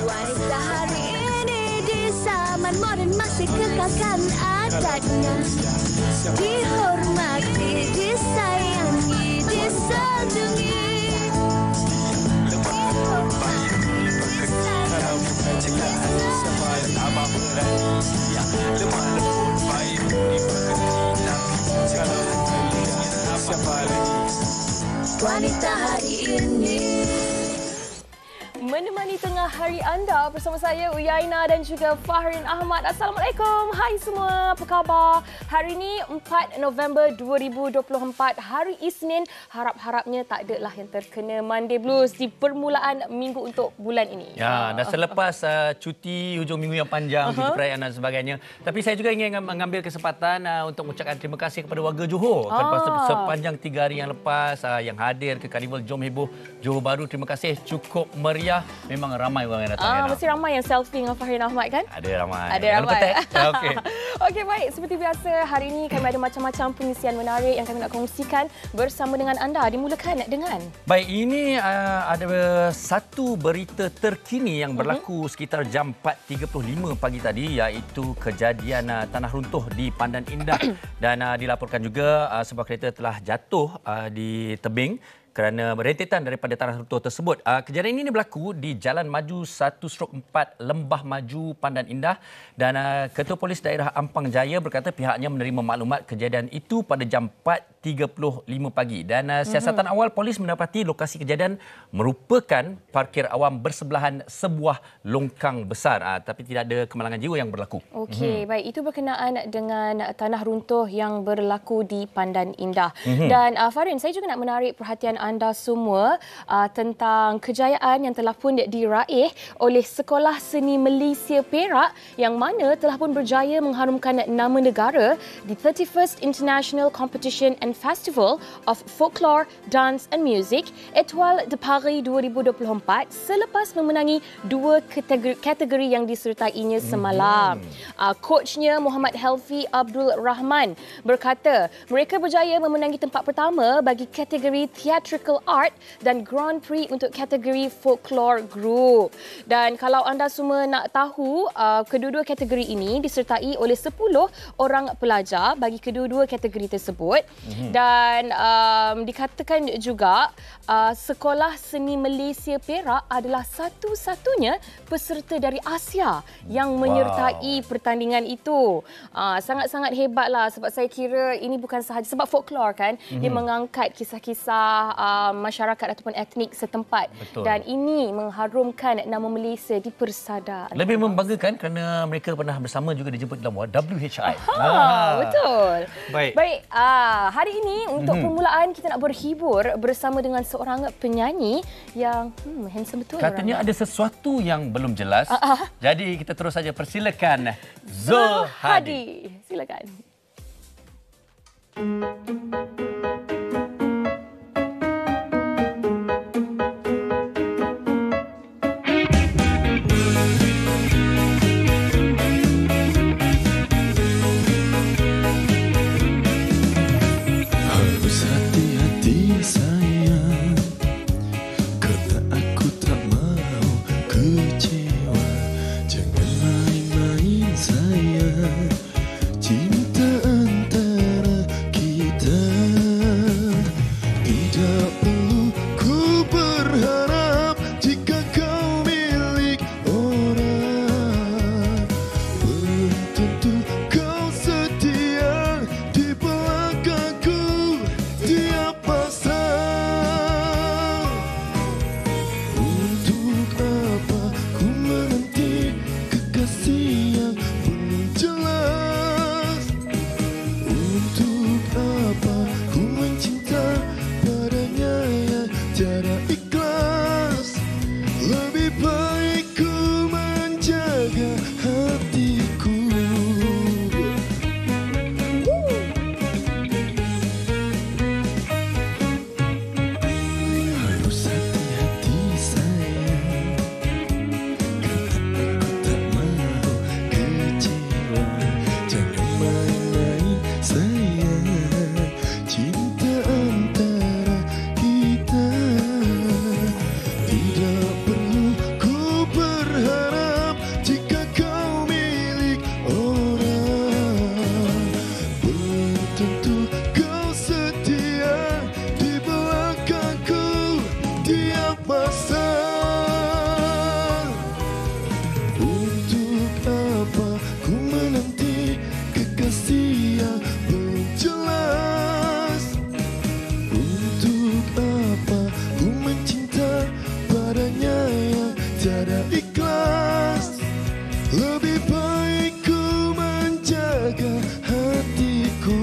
Wanita hari ini di zaman modern masih kekalkan adatnya. Dihormati, disayangi, disanjungi. Wanita hari ini. Menemani tengah hari anda bersama saya Uyaina dan juga Fahrin Ahmad. Assalamualaikum. Hai semua, apa khabar? Hari ini 4 November 2024, hari Isnin. Harap-harapnya tak adalah yang terkena Monday Blues di permulaan minggu untuk bulan ini. Ya, dan selepas cuti hujung minggu yang panjang, cuti perayaan dan sebagainya. Tapi saya juga ingin mengambil kesempatan untuk mengucapkan terima kasih kepada warga Johor. Sepanjang 3 hari yang lepas yang hadir ke Karnival Jom Heboh Johor Bahru. Terima kasih, cukup meriah. Memang ramai orang yang datang. Mesti ramai yang selfie dengan Fahrin Ahmad kan? Ada ramai. Ada ramai. Okey. Okey, baik. Seperti biasa, hari ini kami ada macam-macam pengisian menarik yang kami nak kongsikan bersama dengan anda. Dimulakan dengan... Baik, ini ada satu berita terkini yang berlaku sekitar jam 4.35 pagi tadi, iaitu kejadian tanah runtuh di Pandan Indah. Dan dilaporkan juga sebuah kereta telah jatuh di tebing kerana rentetan daripada tanah runtuh tersebut. Kejadian ini berlaku di Jalan Maju 1/4 Lembah Maju, Pandan Indah, dan Ketua Polis Daerah Ampang Jaya berkata pihaknya menerima maklumat kejadian itu pada jam 4.35 pagi. Dan siasatan awal polis mendapati lokasi kejadian merupakan parkir awam bersebelahan sebuah longkang besar, tapi tidak ada kemalangan jiwa yang berlaku. Okey, baik. Itu berkenaan dengan tanah runtuh yang berlaku di Pandan Indah. Dan Farin, saya juga nak menarik perhatian anda semua tentang kejayaan yang telah pun diraih oleh Sekolah Seni Malaysia Perak yang mana telah pun berjaya mengharumkan nama negara di 31st International Competition and Festival of Folklore, Dance and Music Etoile de Paris 2024 selepas memenangi 2 kategori yang disertainya semalam. Coachnya Muhammad Helfi Abdul Rahman berkata mereka berjaya memenangi tempat pertama bagi kategori Theatrical Art dan Grand Prix untuk kategori Folklore Group. Dan kalau anda semua nak tahu, kedua-dua kategori ini disertai oleh 10 orang pelajar bagi kedua-dua kategori tersebut. Dan dikatakan juga Sekolah Seni Malaysia Perak adalah satu-satunya peserta dari Asia yang menyertai pertandingan itu. Sangat-sangat hebatlah, sebab saya kira ini bukan sahaja sebab folklore kan, dia mengangkat kisah-kisah masyarakat ataupun etnik setempat. Betul. Dan ini mengharumkan nama Malaysia di persada. Lebih membanggakan kerana mereka pernah bersama juga dijemput dalam WHI. Betul. Baik. Hari ini untuk permulaan kita nak berhibur bersama dengan seorang penyanyi yang handsome betul. Katanya ada sesuatu yang belum jelas. Jadi kita terus saja persilakan Zul Hadi. Silakan. Cinta antara kita tiada ikhlas. Lebih baik ku menjaga hatiku.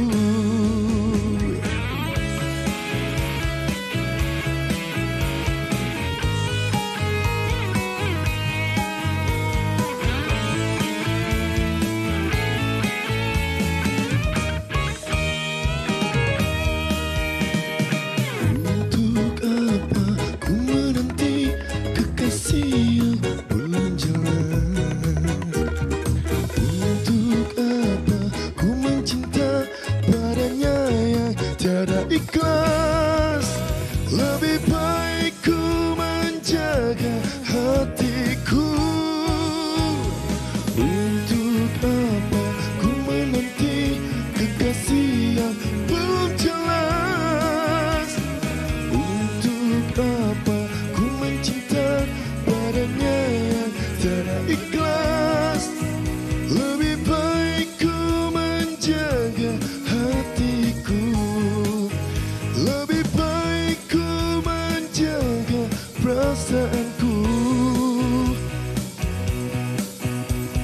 Untuk apa ku menanti kekasih yang belum jelas? Untuk apa ku mencinta padanya yang tiada ikhlas? Lebih baik ku menjaga hatiku. Untuk apa ku menanti kekasih yang belum jelas? Untuk apa ku mencinta padanya yang tiada ikhlas? Lebih baik ku menjaga hatiku. Lebih baik ku menjaga perasaanku.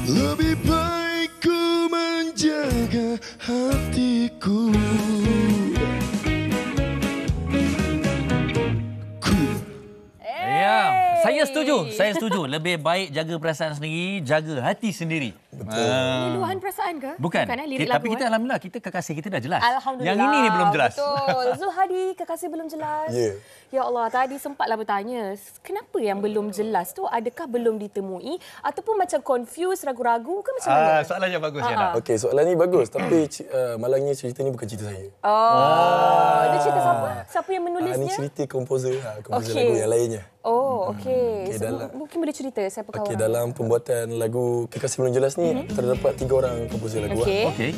Lebih baik ku menjaga hatiku. Ya, saya setuju. Lebih baik jaga perasaan sendiri, jaga hati sendiri. Ini luahan perasaan ke? Bukan. Lirik Tapi lagu, kita alhamdulillah kita kekasih kita dah jelas. Alhamdulillah. Yang ini ni belum jelas. Betul. Zulhadi, kekasih belum jelas. Ya. Ya Allah, tadi sempatlah bertanya, kenapa yang belum jelas tu? Adakah belum ditemui ataupun macam confused, ragu-ragu ke macam mana? Soalan yang bagus ya. Okey, soalan ni bagus tapi malangnya cerita ni bukan cerita saya. Dia cerita siapa? Siapa yang Ni menulisnya? cerita komposer Okey. lagu yang lainnya. Oh, okey. Okey, dalam- Mungkin boleh cerita siapa Okey, orang? dalam pembuatan lagu Kekasih Belum Jelas ni terdapat 3 orang komposer lagu. Okey. Okey.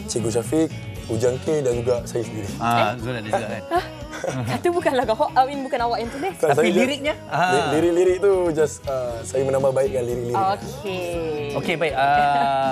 Cikgu Syafiq, Ujang K dan juga saya sendiri. Zul ada juga kan. Itu bukan lagu bukan awak yang tulis. Tak, Tapi saya just- liriknya? Lirik-lirik tu just saya menambah baikkan lirik-lirik. Okey. Okey, baik.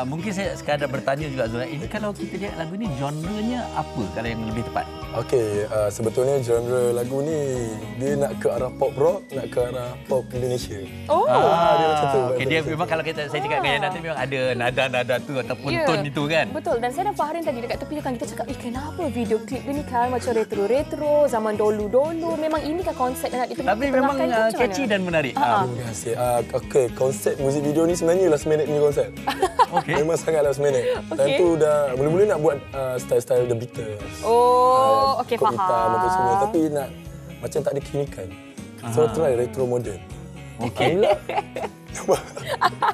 Mungkin saya sekadar bertanya juga Zul. Ini kalau kita lihat lagu ni genrenya apa kalau yang lebih tepat? Okey, sebetulnya genre lagu ni dia nak ke arah pop rock, nak ke arah pop Indonesia. Oh. Dia macam tu. Okey, dia memang kalau saya cakap dengan Yana tu memang ada nada-nada tu ataupun Ya. tone itu kan. Betul. Dan saya dan Fahrin tadi dekat tepi kan kita cakap, kenapa video klip ni kan macam retro-retro, zaman dulu-dulu. Memang ini kan konsep yang nak Tapi memang catchy dan menarik. Terima kasih. Okey, konsep muzik video ni sebenarnya last minute punya konsep. Okey. Memang sangat last minute. Time Okey. tu dah mula-mula nak buat style-style The Beatles. Oh, okey, Kod hitam faham. apa semua. Tapi nak macam tak ada keunikan. So try retro modern. Okey.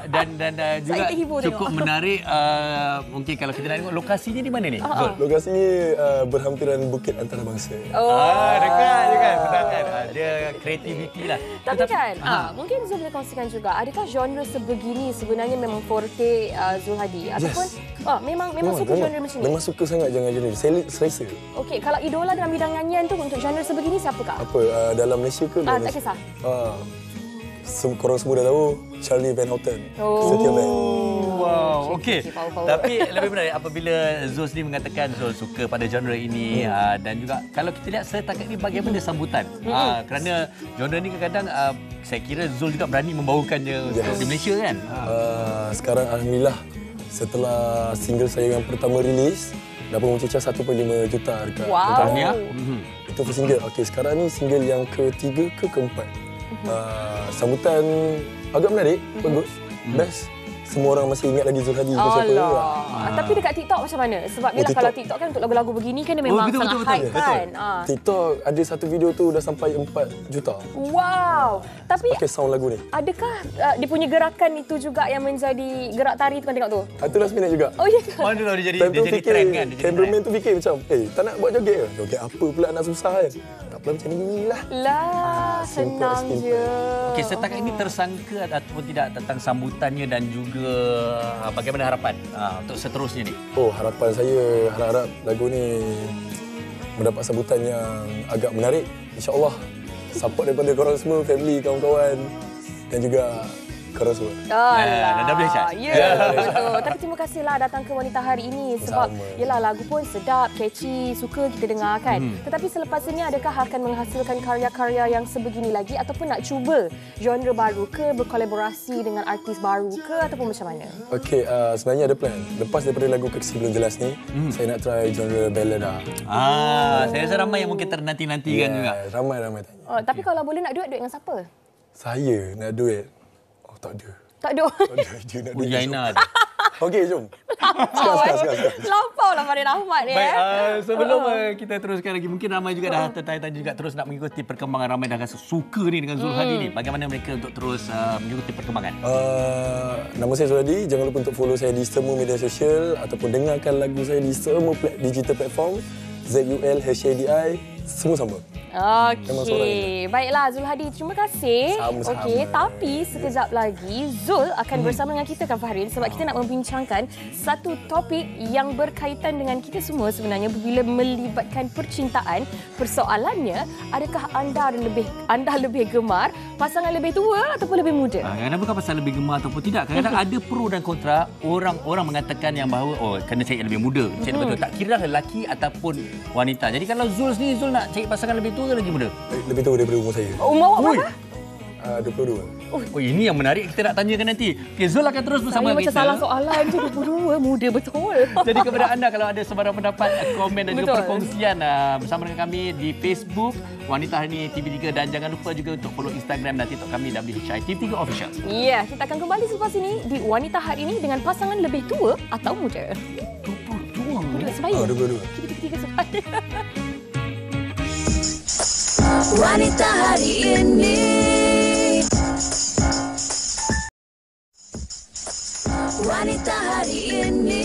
Dan juga terhibur cukup tengok. menarik. Mungkin kalau kita nak tengok lokasinya di mana ni? Zul? Lokasi ni berhampiran Bukit Antarabangsa. Dekat je kan. Senang kan. Dia kreativiti lah. Tapi kan, mungkin Zul boleh kongsikan juga, adakah genre sebegini sebenarnya memang forte Zulhadi? Ataupun memang suka genre macam ni? Memang suka sangat genre ni. Selesa. Okey, kalau idola dalam bidang nyanyian tu untuk genre sebegini siapakah? Apa dalam Malaysia ke? luar Tak Malaysia? kisah. Korang semua dah tahu Charlie Van Houten. Setia band. Wow, okey. Power. Tapi lebih menarik apabila Zul ni mengatakan Zul suka pada genre ini dan juga kalau kita lihat setakat ni bagaimana sambutan. Kerana genre ni kadang-kadang saya kira Zul juga berani membawakannya untuk di Malaysia kan. Sekarang alhamdulillah setelah single saya yang pertama rilis dapat mencecah 1.5 juta dekat Wow. Tahniah. Itu for single. Okey, sekarang ni single yang ketiga ke keempat. Sambutan agak menarik, bagus, best. Semua orang masih ingat lagi Zulhadi ke siapa. Alah. Tapi dekat TikTok macam mana? Sebab bila TikTok. kalau TikTok kan untuk lagu-lagu begini kan dia memang betul, sangat betul, hype betul. kan. TikTok ada satu video tu dah sampai 4 juta. Wow. Tapi Pakai sound lagu ni. adakah dia punya gerakan itu juga yang menjadi gerak tari tu kan tengok tu? Itu last minute juga. Oh ya ke? Mana tahu dia jadi Time tu fikir, trend kan. Dia jadi cameraman tu fikir macam, tak nak buat joget ke? Joget apa pula nak susah kan? Tak apa macam ni lah. Lah, senang simple. je. Okey, setakat ini tersangka ataupun tidak tentang sambutannya dan juga bagaimana harapan untuk seterusnya ni? Oh, harapan saya harap lagu ni mendapat sambutan yang agak menarik. InsyaAllah support daripada korang semua, family, kawan-kawan dan juga korang semua. Dah boleh chat. Ya, betul. Tapi terima kasihlah datang ke Wanita Hari ini sebab yelah lagu pun sedap, catchy, suka kita dengar kan. Tetapi selepas ini adakah akan menghasilkan karya-karya yang sebegini lagi ataupun nak cuba genre baru ke, berkolaborasi dengan artis baru ke ataupun macam mana? Okey, sebenarnya ada plan. Lepas daripada lagu Kekasih Belum Jelas ni, saya nak try genre ballad lah. Saya rasa ramai yang mungkin ternanti-nantikan juga. Ramai tanya. Oh, tapi kalau boleh nak duet dengan siapa? Saya nak duet. Oh, tak ada. Tak ada. Tak ada idea nak duet. Ujaina. Okey, jom. Sekarang. Lampau lah Farin Ahmad ni. Baik, sebelum kita teruskan lagi, mungkin ramai juga dah tertanya-tanya juga terus nak mengikuti perkembangan, ramai dah rasa suka ni dengan Zulhadi ni. Bagaimana mereka untuk terus mengikuti perkembangan? Nama saya Zulhadi. Jangan lupa untuk follow saya di semua media sosial ataupun dengarkan lagu saya di semua digital platform. ZULHADI, semua sama. Okey. Baiklah Zulhadi, terima kasih. Sama-sama. Okey, tapi sekejap lagi Zul akan bersama dengan kita kan Farin sebab kita nak membincangkan satu topik yang berkaitan dengan kita semua sebenarnya bila melibatkan percintaan. Persoalannya, adakah anda lebih gemar pasangan lebih tua ataupun lebih muda? Kadang-kadang bukan pasal lebih gemar ataupun tidak. Kadang-kadang ada pro dan kontra. Orang mengatakan yang bahawa kena cari yang lebih muda. Cik betul. Tak kira lelaki ataupun wanita. Jadi kalau Zul sendiri, Zul nak cari pasangan lebih tua ke lagi muda? Lebih tua daripada umur saya. Umur awak berapa? 22. Oh, ini yang menarik kita nak tanyakan nanti. Okay, Zul akan terus bersama Saya kita. macam salah soalan je, 22 muda betul. Jadi kepada anda kalau ada sebarang pendapat, komen dan juga Betul. perkongsian bersama dengan kami di Facebook Wanita Hari Ini TV3 dan jangan lupa juga untuk follow Instagram dan TikTok kami WHI TV3 Official. Ya, kita akan kembali selepas ini di Wanita Hari Ini dengan pasangan lebih tua atau muda. 22 Muda sebaya. 22. Kita ketiga sebaya. Wanita Hari Ini. Wanita Hari Ini.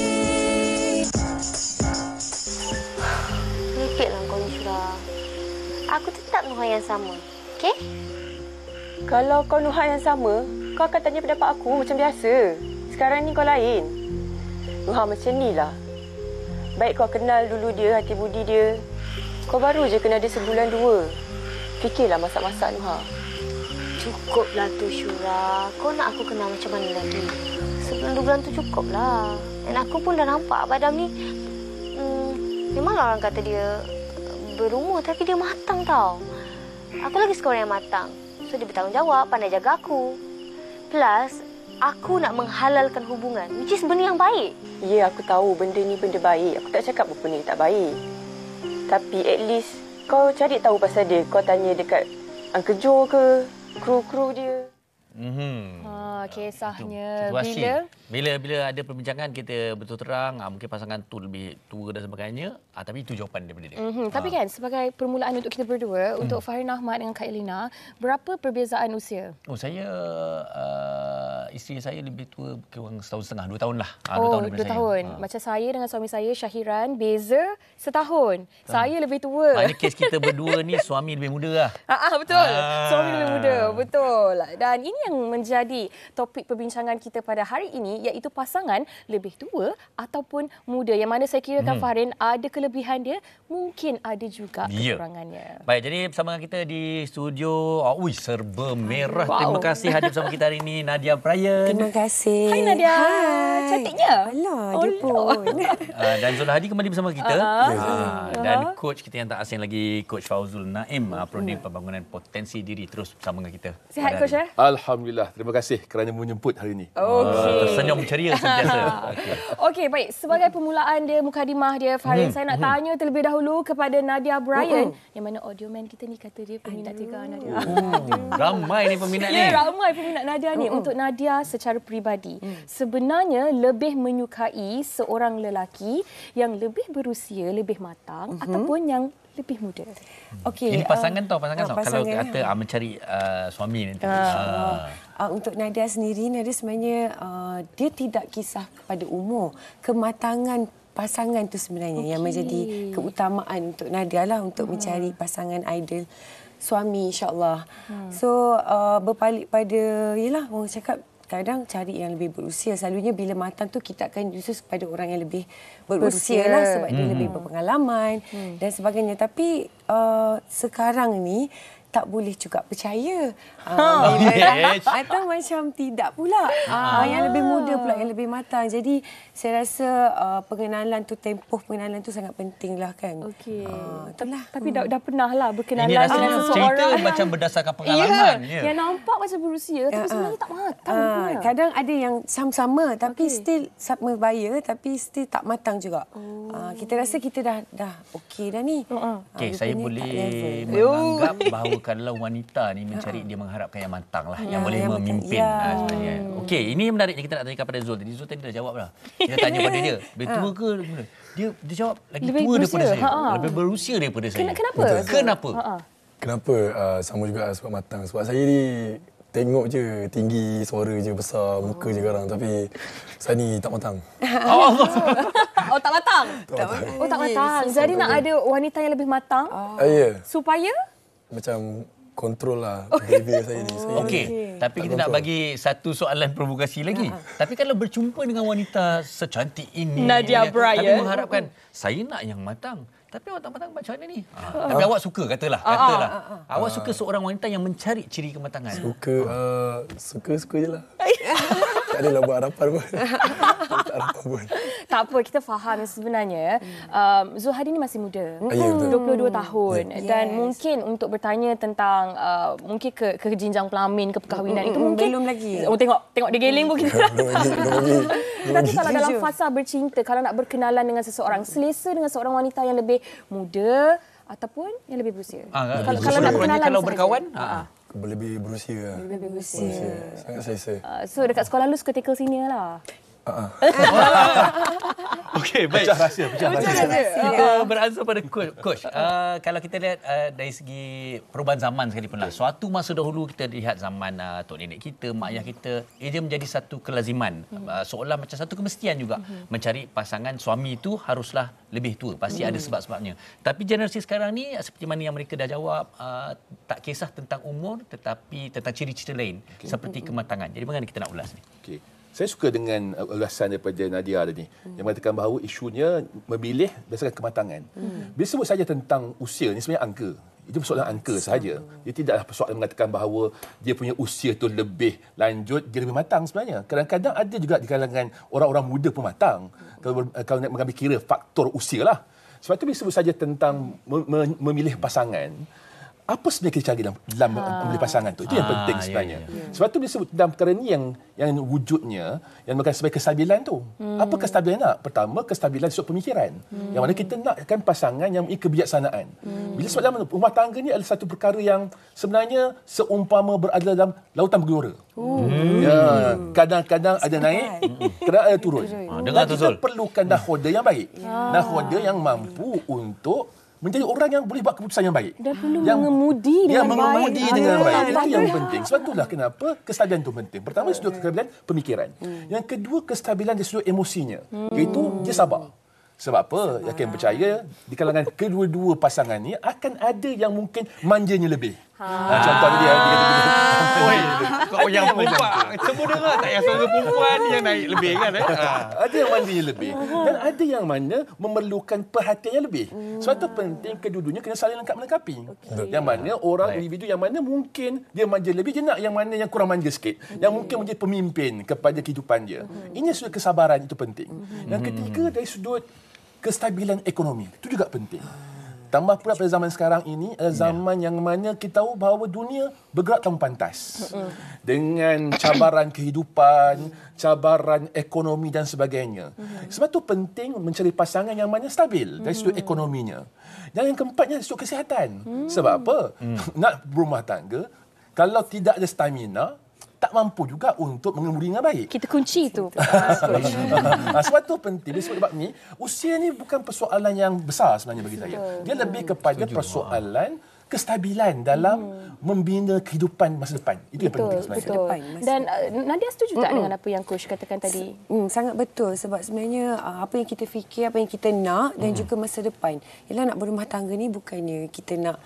Merepeklah kau ni Syura. Aku tetap Nuha yang sama. Okey? Kalau kau Nuha yang sama, kau akan tanya pendapat aku macam biasa. Sekarang ni kau lain. Nuha macam ni lah. Baik kau kenal dulu dia, hati budi dia. Kau baru je kenal dia sebulan 2. Fikirlah masak-masak Nuha. Cukuplah tu Syura. Kau nak aku kenal macam mana lagi? Sebulan 2 bulan tu cukuplah. Dan aku pun dah nampak Badam ni memanglah orang kata dia berumur tapi dia matang tau. Aku lagi suka orang yang matang. So dia bertanggungjawab, pandai jaga aku. Plus, aku nak menghalalkan hubungan. Which is benda yang baik. Ya, aku tahu benda ni benda baik. Aku tak cakap apa ni tak baik. Tapi at least kau cari tahu pasal dia. Kau tanya dekat Uncle Joe ke, kru-kru dia. Kisahnya Situasi. Bila ada perbincangan kita betul terang mungkin pasangan tu lebih tua dan sebagainya tapi itu jawapan daripada dia. Tapi kan sebagai permulaan untuk kita berdua, untuk Farin Ahmad dengan Kak Elina, berapa perbezaan usia? Saya isteri saya lebih tua kurang setahun setengah, 2 tahun lah. 2 tahun. Macam saya dengan suami saya Syahiran, beza setahun. Saya lebih tua. Maknanya kes kita berdua ni suami lebih muda lah. Betul. Suami lebih muda. Betul. Dan ini yang menjadi topik perbincangan kita pada hari ini, iaitu pasangan lebih tua ataupun muda. Yang mana saya kirakan Farin ada kelebihan dia, mungkin ada juga kekurangannya. Baik, jadi bersama dengan kita di studio, serba merah. Terima kasih hadir bersama kita hari ini Nadia Brian. Terima kasih. Hai Nadia. Hai. Cantiknya. Alah, dia pun. Dan Zulhadi kembali bersama kita. Dan coach kita yang tak asing lagi, Coach Fauzul Naim, Prodi Pembangunan Potensi Diri, terus bersama dengan kita. Sihat Coach ya? Alhamdulillah. Terima kasih kerana menyemput hari ini. Tersenyum ceria sentiasa. Okey, baik. Sebagai permulaan dia, mukadimah dia, Farin, saya nak tanya terlebih dahulu kepada Nadia Brian. Yang mana audio man kita ni kata dia peminat tiga Nadia. Ramai ni peminat ni. Ya, ramai peminat Nadia ni. Untuk Nadia secara peribadi, sebenarnya lebih menyukai seorang lelaki yang lebih berusia, lebih matang ataupun yang lebih muda. Okey. Ini pasangan tau. Kalau pasangan, kata mencari suami nanti. Untuk Nadia sendiri, Nadia sebenarnya dia tidak kisah kepada umur. Kematangan pasangan tu sebenarnya yang menjadi keutamaan untuk Nadia lah untuk mencari pasangan ideal suami insya-Allah. So berpaling pada yalah orang cakap kadang cari yang lebih berusia. Selalunya bila matang tu kita akan khusus kepada orang yang lebih berusia lah sebab dia lebih berpengalaman dan sebagainya. Tapi sekarang ni tak boleh juga percaya. Yes. Atau macam tidak pula. Yang lebih muda pula, yang lebih matang. Jadi saya rasa pengenalan tu, tempoh pengenalan tu sangat penting lah kan. Okey. Itulah. Tapi dah pernah lah Ini berkenalan rasanya dengan cerita seseorang macam berdasarkan pengalaman. yang nampak macam berusia tapi sebenarnya tak matang. Kadang ada yang sama-sama tapi still sama baya tapi still tak matang juga. Kita rasa kita dah okey dah ni. Okey, saya Rupanya boleh tak level. menganggap bahawa kalau wanita ni mencari, dia mengharapkan yang matang lah, yang boleh yang memimpin matang. sebenarnya. Okey, ini yang menariknya kita nak tanya kepada Zul. Tadi Zul tadi dah jawab dah. Kita tanya pada dia, lebih tua ke? Dia jawab lagi Lebih tua daripada berusia. saya. Lebih berusia daripada saya. Kenapa? Kenapa? Kenapa? Sama juga sebab matang. Sebab saya ni tengok je tinggi, suara je besar, muka je garang. Tapi saya ni tak matang. Oh, tak matang? Tak matang. Oh, tak matang. Jadi nak ada wanita yang lebih matang Ya. supaya? Macam kontrol lah behavior saya ni. Okey, tapi kita nak bagi satu soalan provokasi lagi. Tapi kalau berjumpa dengan wanita secantik ini, Nadia Bryan, tapi mengharapkan saya nak yang matang. Tapi awak tak matang macam mana ni? Tapi awak suka, katalah. Awak suka seorang wanita yang mencari ciri kematangan. Suka je lah. Tak adalah buat harapan pun. Tak harapan pun. Tak apa, kita faham sebenarnya. Zul Hadi ni masih muda. Ya, betul. 22 tahun. Dan mungkin untuk bertanya tentang mungkin ke jenjang pelamin, ke perkahwinan itu mungkin belum lagi. Oh, tengok dia geling pun kita. Belum lagi. Tapi kalau dalam fasa bercinta, kalau nak berkenalan dengan seseorang, selesa dengan seorang wanita yang lebih muda ataupun yang lebih berusia. Kalau nak berkenalan, kalau berkawan, Lebih berusia. Lebih berusia. Sangat selesa. so dekat sekolah lu suka tackle senior lah. Okey, baik. Pecah rahsia. Kita beransur pada coach. Kalau kita lihat dari segi perubahan zaman sekalipun lah. Suatu masa dahulu kita lihat zaman tok nenek kita, mak ayah kita, ia menjadi satu kelaziman. Seolah macam satu kemestian juga. Mencari pasangan suami itu haruslah lebih tua. Pasti ada sebab-sebabnya. Tapi generasi sekarang ni seperti mana yang mereka dah jawab, tak kisah tentang umur tetapi tentang ciri-ciri lain seperti kematangan. Jadi bagaimana kita nak ulas ni? Okey. Saya suka dengan ulasan daripada Nadia tadi yang mengatakan bahawa isunya memilih berdasarkan kematangan. Bila sebut saja tentang usia ni sebenarnya angka. Itu persoalan angka sahaja. Dia tidaklah persoalan mengatakan bahawa dia punya usia tu lebih lanjut, dia lebih matang sebenarnya. Kadang-kadang ada juga di kalangan orang-orang muda pun matang. Kalau nak mengambil kira faktor usia lah. Sebab tu bila sebut saja tentang memilih pasangan, apa sebenarnya kita cari dalam memilih pasangan tu? Itu yang penting sebenarnya. Sebab tu disebut dalam perkara ni yang wujudnya yang bukan sebagai kestabilan tu. Apa kestabilan nak? Pertama, kestabilan sudut pemikiran. Yang mana kita nakkan pasangan yang memiliki kebijaksanaan. Bila sebab dalam rumah tangga ni adalah satu perkara yang sebenarnya seumpama berada dalam lautan bergelora. Kadang-kadang ada naik, kadang ada turun. Dan kita perlukan nahoda yang baik. Nahoda yang mampu untuk menjadi orang yang boleh buat keputusan yang baik. Dan perlu mengemudi dengan baik. Itu yang penting. Sebab itulah kenapa kestabilan itu penting. Pertama, sudut kestabilan pemikiran. Yang kedua, kestabilan dari sudut emosinya. Iaitu dia sabar. Sebab apa? Yakin percaya di kalangan kedua-dua pasangan ni akan ada yang mungkin manjanya lebih. Contohnya dia Kau yang perempuan, semua dengar tak yang suara perempuan yang naik lebih kan? Ada yang manjanya lebih dan ada yang mana memerlukan perhatian yang lebih. Sebab itu penting kedua-duanya kena saling lengkap-melengkapi. Yang mana orang individu yang mana mungkin dia manja lebih, dia nak yang mana yang kurang manja sikit. Yang mungkin menjadi pemimpin kepada kehidupan dia. Ini sudut kesabaran itu penting. Yang ketiga dari sudut kestabilan ekonomi. Itu juga penting. Tambah pula pada zaman sekarang ini adalah zaman yang mana kita tahu bahawa dunia bergerak tanpa pantas. Dengan cabaran kehidupan, cabaran ekonomi dan sebagainya. Sebab tu penting mencari pasangan yang mana stabil dari sudut ekonominya. Dan yang keempatnya sudut kesihatan. Sebab apa? Nak berumah tangga, kalau tidak ada stamina, tak mampu juga untuk mengemudi dengan baik. Kita kunci tu. Sebab tu penting. Sebab ni, usia ni bukan persoalan yang besar sebenarnya bagi saya. Dia lebih kepada persoalan kestabilan dalam membina kehidupan masa depan. Itu yang penting sebenarnya. Betul. Dan Nadia setuju tak dengan apa yang Coach katakan tadi? Sangat betul. Sebab sebenarnya apa yang kita fikir, apa yang kita nak dan juga masa depan. Ialah nak berumah tangga ni bukannya kita nak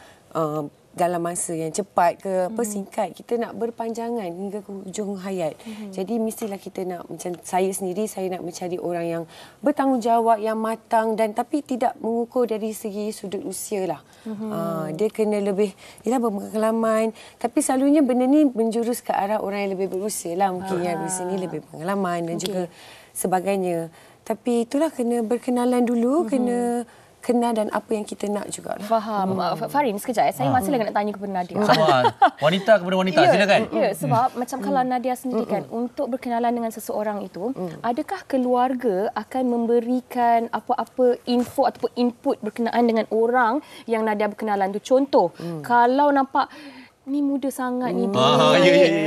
dalam masa yang cepat ke apa singkat, kita nak berpanjangan hingga ke hujung hayat. Jadi mestilah kita nak, macam saya sendiri, saya nak mencari orang yang bertanggungjawab, yang matang, dan tapi tidak mengukur dari segi sudut usia lah. Dia kena lebih berpengalaman, tapi selalunya benda ni menjurus ke arah orang yang lebih berusia lah, mungkin yang di sini lebih pengalaman dan juga sebagainya. Tapi itulah, kena berkenalan dulu, kena kenal dan apa yang kita nak jugalah. Faham. Farin, sekejap. Saya masih lagi nak tanya kepada Nadia. Sama wanita kepada wanita, silakan. Ya, sebab macam kalau Nadia sendiri kan, untuk berkenalan dengan seseorang itu, adakah keluarga akan memberikan apa-apa info ataupun input berkenaan dengan orang yang Nadia berkenalan tu? Contoh, kalau nampak ni muda sangat ni,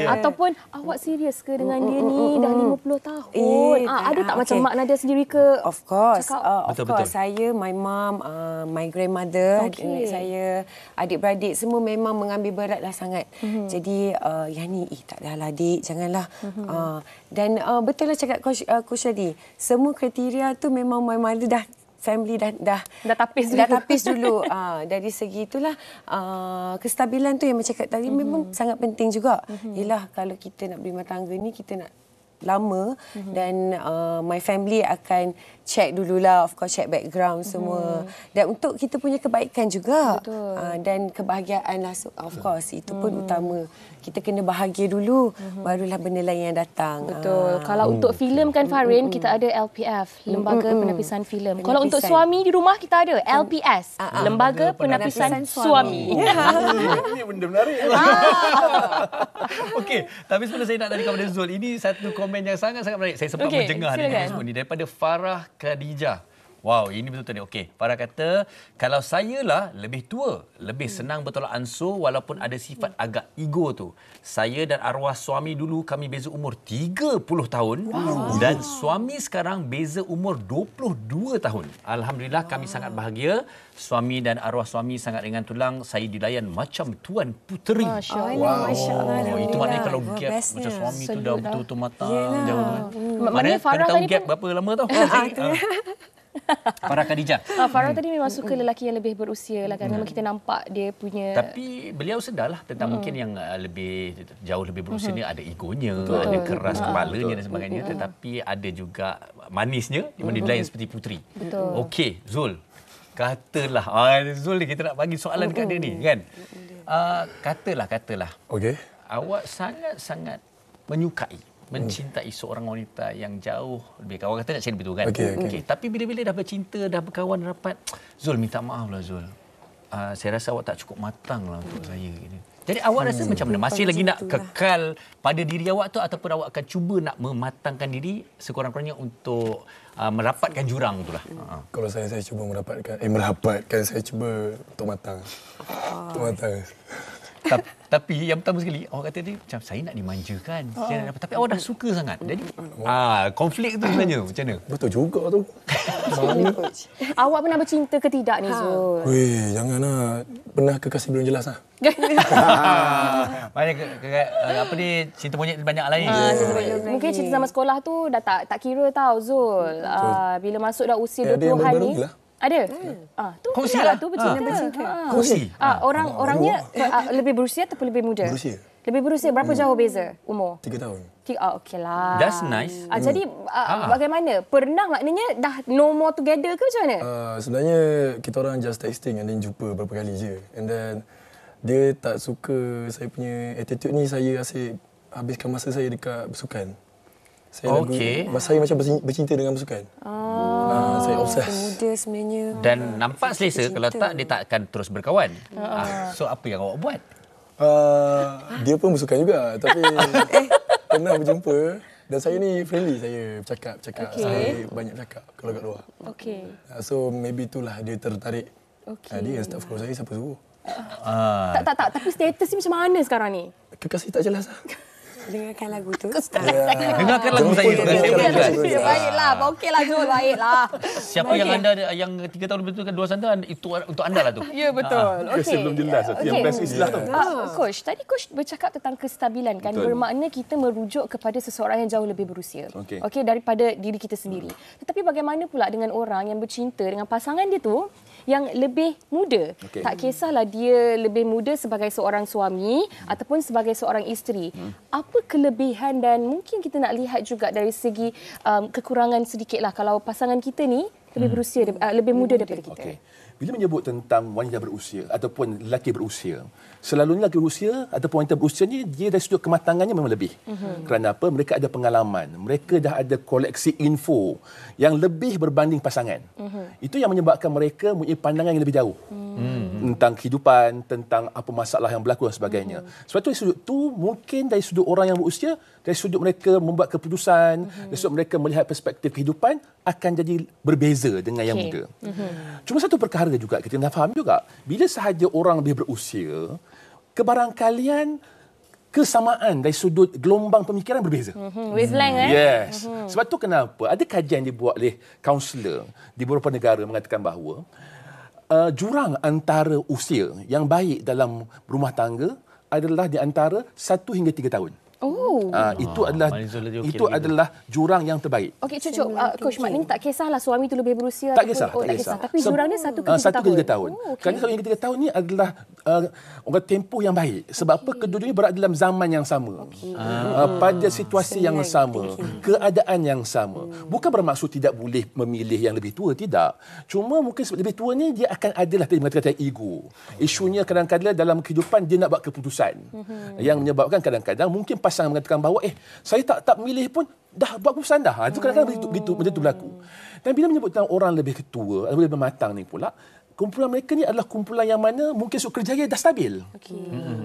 ataupun awak serius ke dengan dia ni, dah 50 tahun. Ada tak macam mak Nadia sendiri ke? Of course. Betul. Saya, my mom, my grandmother, nenek saya, adik-beradik semua memang mengambil beratlah sangat. Jadi, yang ni, tak dahlah adik, janganlah. Dan betul lah cakap Coach tadi, semua kriteria tu memang my mother dah family dah tapis dulu. Dari segi itulah kestabilan tu yang macam cakap tadi memang sangat penting juga. Yelah, kalau kita nak berumah tangga ni, kita nak lama dan my family akan check dululah, of course check background semua, dan untuk kita punya kebaikan juga. Dan kebahagiaan lah, of course itu pun utama. Kita kena bahagia dulu, barulah benda lain yang datang. Betul. Kalau untuk filem kan Farin, kita ada LPF, Lembaga Penapisan Filem. Kalau untuk suami di rumah, kita ada LPS, Lembaga Penapisan Suami. Ini benda menarik. Okey, tapi sebelum saya nak tanya kepada Zul, ini satu komen yang sangat-sangat menarik. Saya sempat menjengah di Facebook ni daripada Farah Khadijah. Wow, ini betul-betul ni. Okey, Farah kata, kalau saya lah lebih tua, lebih senang bertolak ansur walaupun ada sifat agak ego tu. Saya dan arwah suami dulu kami beza umur 30 tahun dan suami sekarang beza umur 22 tahun. Alhamdulillah kami sangat bahagia. Suami dan arwah suami sangat ringan tulang. Saya dilayan macam tuan puteri. Masya Allah. Itu maknanya kalau gap macam suami tu dah betul-betul matang. Jauh tu. Maknanya Farah tahu tadi gap berapa lama tau. Farah Khadijah. Farah tadi memang suka lelaki yang lebih berusia lah kan. Memang kita nampak dia punya. Tapi beliau sedarlah tentang mungkin yang jauh lebih berusia ni ada egonya, ada keras kepalanya dan sebagainya. Tetapi ada juga manisnya di mana lain seperti puteri. Okey, Zul. Katalah. Zul ni kita nak bagi soalan dekat dia ni kan. Katalah. Okey. Awak sangat-sangat mencintai seorang wanita yang jauh lebih, awak kata nak cari betul kan? Okey. Tapi bila-bila dah bercinta, dah berkawan rapat, Zul minta maaf lah Zul. Saya rasa awak tak cukup matang lah untuk saya. Jadi awak rasa macam mana? Masih lagi nak kekal pada diri awak tu ataupun awak akan cuba nak mematangkan diri sekurang-kurangnya untuk merapatkan jurang tu lah? Kalau saya cuba merapatkan, saya cuba untuk matang. Tapi yang pertama sekali, awak kata dia macam saya nak dimanjakan. Tapi awak dah suka sangat. Jadi konflik tu sebenarnya macam mana? Betul juga tu. Awak pernah bercinta ke tidak ni Zul? Weh, janganlah. Pernah kekasih belum jelas lah. Banyak apa ni, cinta monyet banyak lain. Mungkin cinta zaman sekolah tu dah tak kira tau Zul. Bila masuk dah usia 20-an ni. Ada. Tu kongsi lah tu bercinta. Kongsi. Orangnya lebih berusia ataupun lebih muda? Berusia. Lebih berusia. Berapa jauh beza umur? 3 tahun. Okeylah. That's nice. Jadi bagaimana? Pernah maknanya dah no more together ke macam mana? Sebenarnya kita orang just texting and then jumpa berapa kali je. And then dia tak suka saya punya attitude ni. Saya asyik habiskan masa saya dekat bersukan. Saya macam bercinta dengan bersukan. Saya obses. Muda sebenarnya. Dan nampak selesa, kalau tak dia tak akan terus berkawan. So apa yang awak buat? Dia pun bersukan juga, tapi pernah berjumpa. Dan saya ni friendly, saya cakap. Saya banyak cakap kalau kat luar. So maybe itulah dia tertarik. Dia start follow saya, siapa suruh. Tak. Tapi status ni macam mana sekarang ni? Kekasih tak jelas lah. Dengarkan lagu tu. Dengarkan lagu saya. Baiklah. Okeylah Zul, baiklah. Siapa yang anda yang 3 tahun lebih tu kan dua anda, itu untuk anda lah tu. Ya, betul. Okey. Belum jelas. Yang best istilah tu. Coach, tadi Coach bercakap tentang kestabilan kan. Bermakna kita merujuk kepada seseorang yang jauh lebih berusia. Okey, daripada diri kita sendiri. Tetapi bagaimana pula dengan orang yang bercinta dengan pasangan dia tu yang lebih muda. Tak kisahlah dia lebih muda sebagai seorang suami ataupun sebagai seorang isteri. Apa kelebihan dan mungkin kita nak lihat juga dari segi kekurangan sedikitlah kalau pasangan kita ni lebih berusia lebih muda daripada kita. Bila menyebut tentang wanita berusia ataupun lelaki berusia, selalunya lelaki berusia ataupun wanita berusia ni dia dari sudut kematangannya memang lebih. Kerana apa? Mereka ada pengalaman, mereka dah ada koleksi info yang lebih berbanding pasangan. Itu yang menyebabkan mereka mempunyai pandangan yang lebih jauh tentang kehidupan, tentang apa masalah yang berlaku dan sebagainya. Sebab itu dari sudut tu mungkin dari sudut orang yang berusia, dari sudut mereka membuat keputusan, dari sudut mereka melihat perspektif kehidupan akan jadi berbeza dengan yang muda. Cuma satu perkara juga kita kena faham juga, bila sahaja orang lebih berusia, kebarangkalian kesamaan dari sudut gelombang pemikiran berbeza. Wavelength Yes. Sebab tu kenapa ada kajian dibuat oleh kaunselor di beberapa negara mengatakan bahawa jurang antara usia yang baik dalam berumah tangga adalah di antara 1 hingga 3 tahun. Itu adalah jurang yang terbaik. Okey, Cucuk, Coach, maknanya tak kisahlah suami itu lebih berusia tak ataupun kisah, tak kisah. Tapi jurang dia 1 ke 3 tahun. Kerana 1 hingga 3 tahun ni adalah orang tempoh yang baik. Sebab apa? Kedua-duanya berada dalam zaman yang sama. Pada situasi yang sama, keadaan yang sama. Bukan bermaksud tidak boleh memilih yang lebih tua, tidak. Cuma mungkin sebab lebih tua ni dia akan adalah tadi mengatakan ego. Isunya kadang-kadang dalam kehidupan dia nak buat keputusan. Yang menyebabkan kadang-kadang mungkin pasangan mengatakan bahawa saya tak milih pun dah buat keputusan dah. Itu kadang-kadang begitu berlaku. Dan bila menyebut tentang orang lebih ketua, lebih bermatang ni pula, kumpulan mereka ni adalah kumpulan yang mana mungkin sudut kerjaya dah stabil.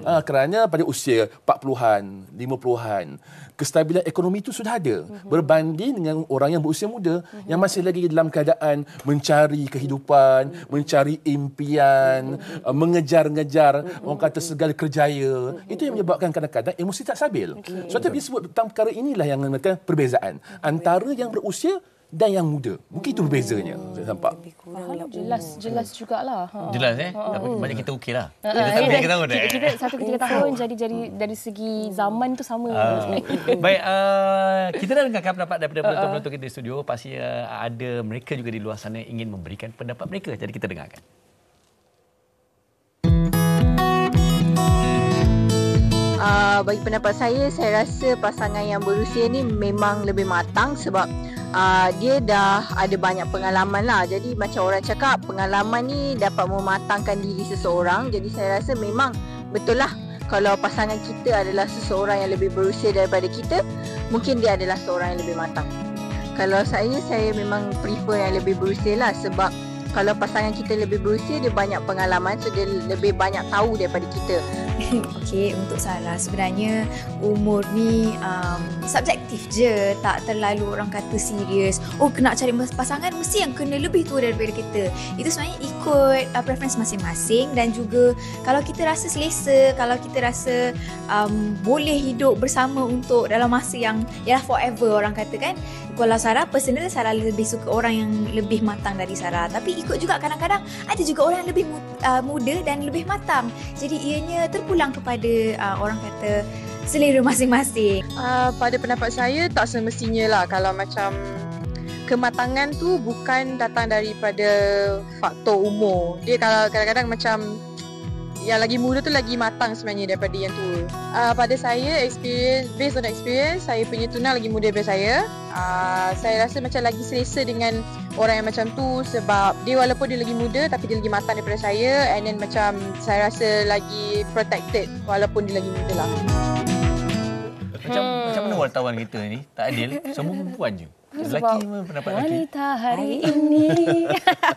Kerana pada usia 40-an, 50-an, kestabilan ekonomi itu sudah ada. Berbanding dengan orang yang berusia muda yang masih lagi dalam keadaan mencari kehidupan, mencari impian, mengejar-ngejar orang kata segala kerjaya. Itu yang menyebabkan kadang-kadang emosi tak stabil. Sebab tu disebut tentang perkara inilah yang menyebabkan perbezaan antara yang berusia dan yang muda. Mungkin itu berbezanya. Saya nampak. Jelas jugalah. Jelas Tapi banyak kita okeylah. Kita tak boleh kita tahu dah. Kita 1 ke 3 tahun jadi dari segi zaman tu sama. Baik, kita dah dengarkan pendapat daripada penonton-penonton kita di studio. Pasti ada mereka juga di luar sana ingin memberikan pendapat mereka. Jadi kita dengarkan. Bagi pendapat saya rasa pasangan yang berusia ni memang lebih matang sebab dia dah ada banyak pengalaman lah. Jadi macam orang cakap, pengalaman ni dapat mematangkan diri seseorang. Jadi saya rasa memang betul lah kalau pasangan kita adalah seseorang yang lebih berusia daripada kita, mungkin dia adalah seorang yang lebih matang. Kalau saya memang prefer yang lebih berusia lah sebab kalau pasangan kita lebih berusia, dia banyak pengalaman, so dia lebih banyak tahu daripada kita. Okey, untuk Sarah, sebenarnya umur ni subjektif je, tak terlalu orang kata serius. Nak cari pasangan mesti yang kena lebih tua daripada kita. Itu sebenarnya ikut preference masing-masing dan juga kalau kita rasa selesa, kalau kita rasa boleh hidup bersama untuk dalam masa yang forever orang kata kan. Kalau Sarah, personal Sarah lebih suka orang yang lebih matang dari Sarah. Tapi ikut juga kadang-kadang ada juga orang yang lebih muda dan lebih matang. Jadi ianya terpulang kepada orang kata selera masing-masing. Pada pendapat saya tak semestinya lah kalau macam kematangan tu bukan datang daripada faktor umur. Dia kalau kadang-kadang macam yang lagi muda tu lagi matang sebenarnya daripada yang tua. Pada saya, based on experience, saya punya tunang lagi muda daripada saya. Saya rasa macam lagi selesa dengan orang yang macam tu sebab dia walaupun dia lagi muda tapi dia lagi matang daripada saya, and then macam saya rasa lagi protected walaupun dia lagi muda lah. Macam mana wartawan kita ni? Tak adil. Semua perempuan je. Lelaki pendapat lelaki. Wanita hari ini.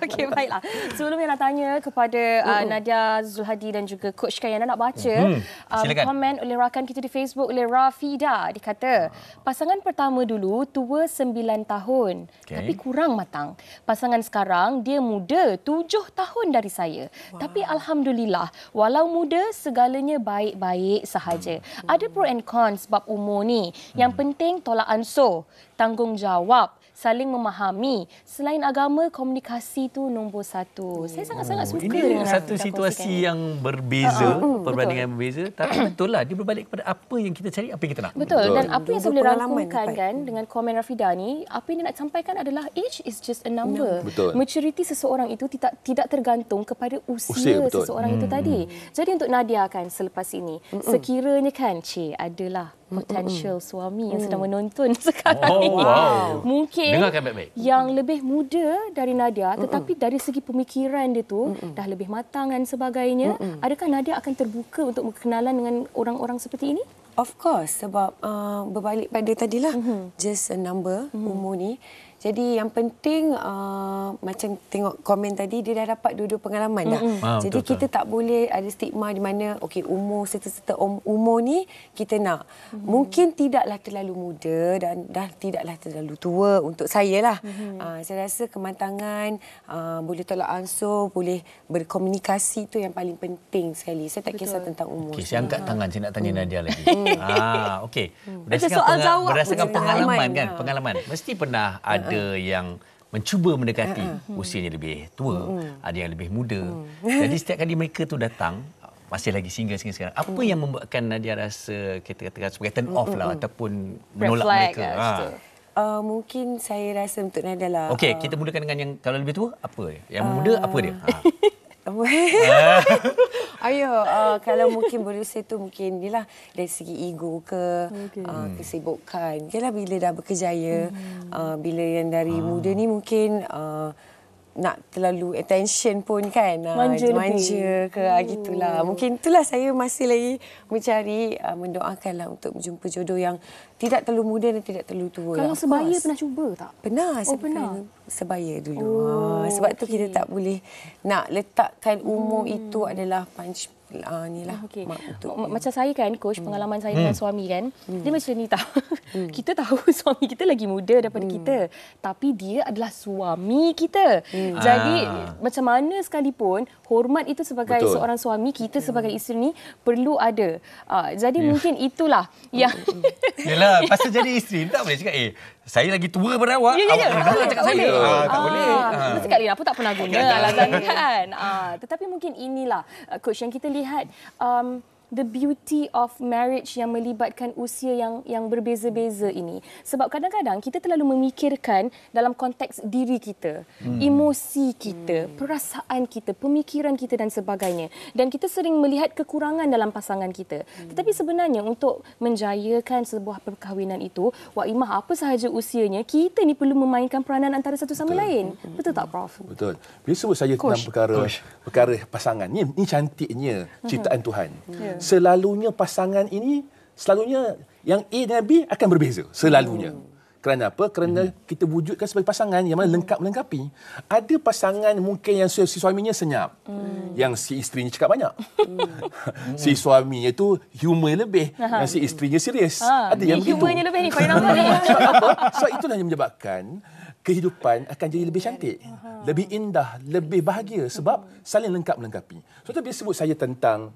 Okey, baiklah. Sebelum yang nak tanya kepada Nadia Zulhadi dan juga Coach Kan yang nak baca komen oleh rakan kita di Facebook oleh Rafida. Dia kata, pasangan pertama dulu tua 9 tahun tapi kurang matang. Pasangan sekarang dia muda 7 tahun dari saya. Tapi alhamdulillah, walau muda segalanya baik-baik sahaja. Ada pro and cons bab umur ni. Yang penting tolak ansur, tanggungjawab, saling memahami. Selain agama, komunikasi tu nombor satu. Saya sangat-sangat suka ini dengan satu situasi yang berbeza, perbandingan berbeza, tapi betul lah dia berbalik kepada apa yang kita cari, apa yang kita nak. Betul. Dan apa yang saya boleh rangkumkan kan dengan komen Rafida ni, apa yang dia nak sampaikan adalah age is just a number. Betul. Maturity seseorang itu tidak tergantung kepada usia seseorang itu tadi. Jadi untuk Nadia kan selepas ini, sekiranya kan adalah potential suami yang sedang menonton sekarang ini. Mungkin dengarkan baik-baik. Yang lebih muda dari Nadia, tetapi dari segi pemikiran dia tu dah lebih matang dan sebagainya. Adakah Nadia akan terbuka untuk berkenalan dengan orang-orang seperti ini? Of course, sebab berbalik pada tadilah, just a number, umur ni. Jadi yang penting macam tengok komen tadi, dia dah dapat dua-dua pengalaman dah. Jadi kita tak boleh ada stigma di mana okey umur serta umur ni kita nak. Mungkin tidaklah terlalu muda dan dah tidaklah terlalu tua untuk saya lah. Saya rasa kematangan, boleh tolak ansur, boleh berkomunikasi tu yang paling penting sekali. Saya tak kisah tentang umur. Okey, saya angkat tangan, saya nak tanya Nadia lagi. Okey. Berdasarkan pengalaman kan, pengalaman. Mesti pernah ada yang mencuba mendekati usianya lebih tua, ada yang lebih muda. Jadi setiap kali mereka tu datang, masih lagi single sekarang, apa yang membuatkan Nadia rasa kita katakan sebagai turn off lah ataupun menolak mereka? Mungkin saya rasa untuk Nadia lah. Okey, kita mulakan dengan yang kalau lebih tua, apa dia? Yang muda, apa dia? Kalau mungkin berusia tu mungkin dia lah dari segi ego ke kesibukan. Yalah bila dah berkejaya, bila yang dari muda ni mungkin nak terlalu attention pun kan, manja ke gitulah. Mungkin itulah saya masih lagi mencari, mendoakanlah untuk berjumpa jodoh yang tidak terlalu muda dan tidak terlalu tua. Kalau sebaya pernah cuba tak? Pernah. Pernah. Sebaya dulu. Sebab tu kita tak boleh nak letakkan umur itu adalah punch macam saya kan coach, pengalaman saya dengan suami kan, dia macam ni tahu. Kita tahu suami kita lagi muda daripada kita, tapi dia adalah suami kita. Jadi macam mana sekalipun hormat itu sebagai seorang suami, kita sebagai isteri ni perlu ada. Jadi mungkin itulah yang yalah, pasal jadi isteri tak boleh cakap saya lagi tua daripada awak. Awak cakap saya. Tak boleh. Betul sekali. Apa tak pernah guna alasan kan. Tetapi mungkin inilah coach yang kita lihat, the beauty of marriage yang melibatkan usia yang berbeza-beza ini. Sebab kadang-kadang kita terlalu memikirkan dalam konteks diri kita, emosi kita, perasaan kita, pemikiran kita dan sebagainya. Dan kita sering melihat kekurangan dalam pasangan kita. Tetapi sebenarnya untuk menjayakan sebuah perkahwinan itu, Wak Imah apa sahaja usianya, kita ni perlu memainkan peranan antara satu sama lain. Betul tak Prof? Betul. Bila sebut saya tentang perkara pasangan, ni cantiknya ciptaan Tuhan. Selalunya pasangan ini, selalunya yang A dan B akan berbeza. Selalunya. Kerana apa? Kerana kita wujudkan sebagai pasangan yang mana lengkap melengkapi. Ada pasangan mungkin yang si suaminya senyap. Yang si isterinya cakap banyak. Si suaminya tu humor lebih. Yang si isterinya serius. Ada yang begitu. Humornya lebih ni, kau nampak ni. Sebab apa? Sebab itulah yang menyebabkan kehidupan akan jadi lebih cantik, lebih indah, lebih bahagia sebab saling lengkap melengkapi. Sebab bila sebut saya tentang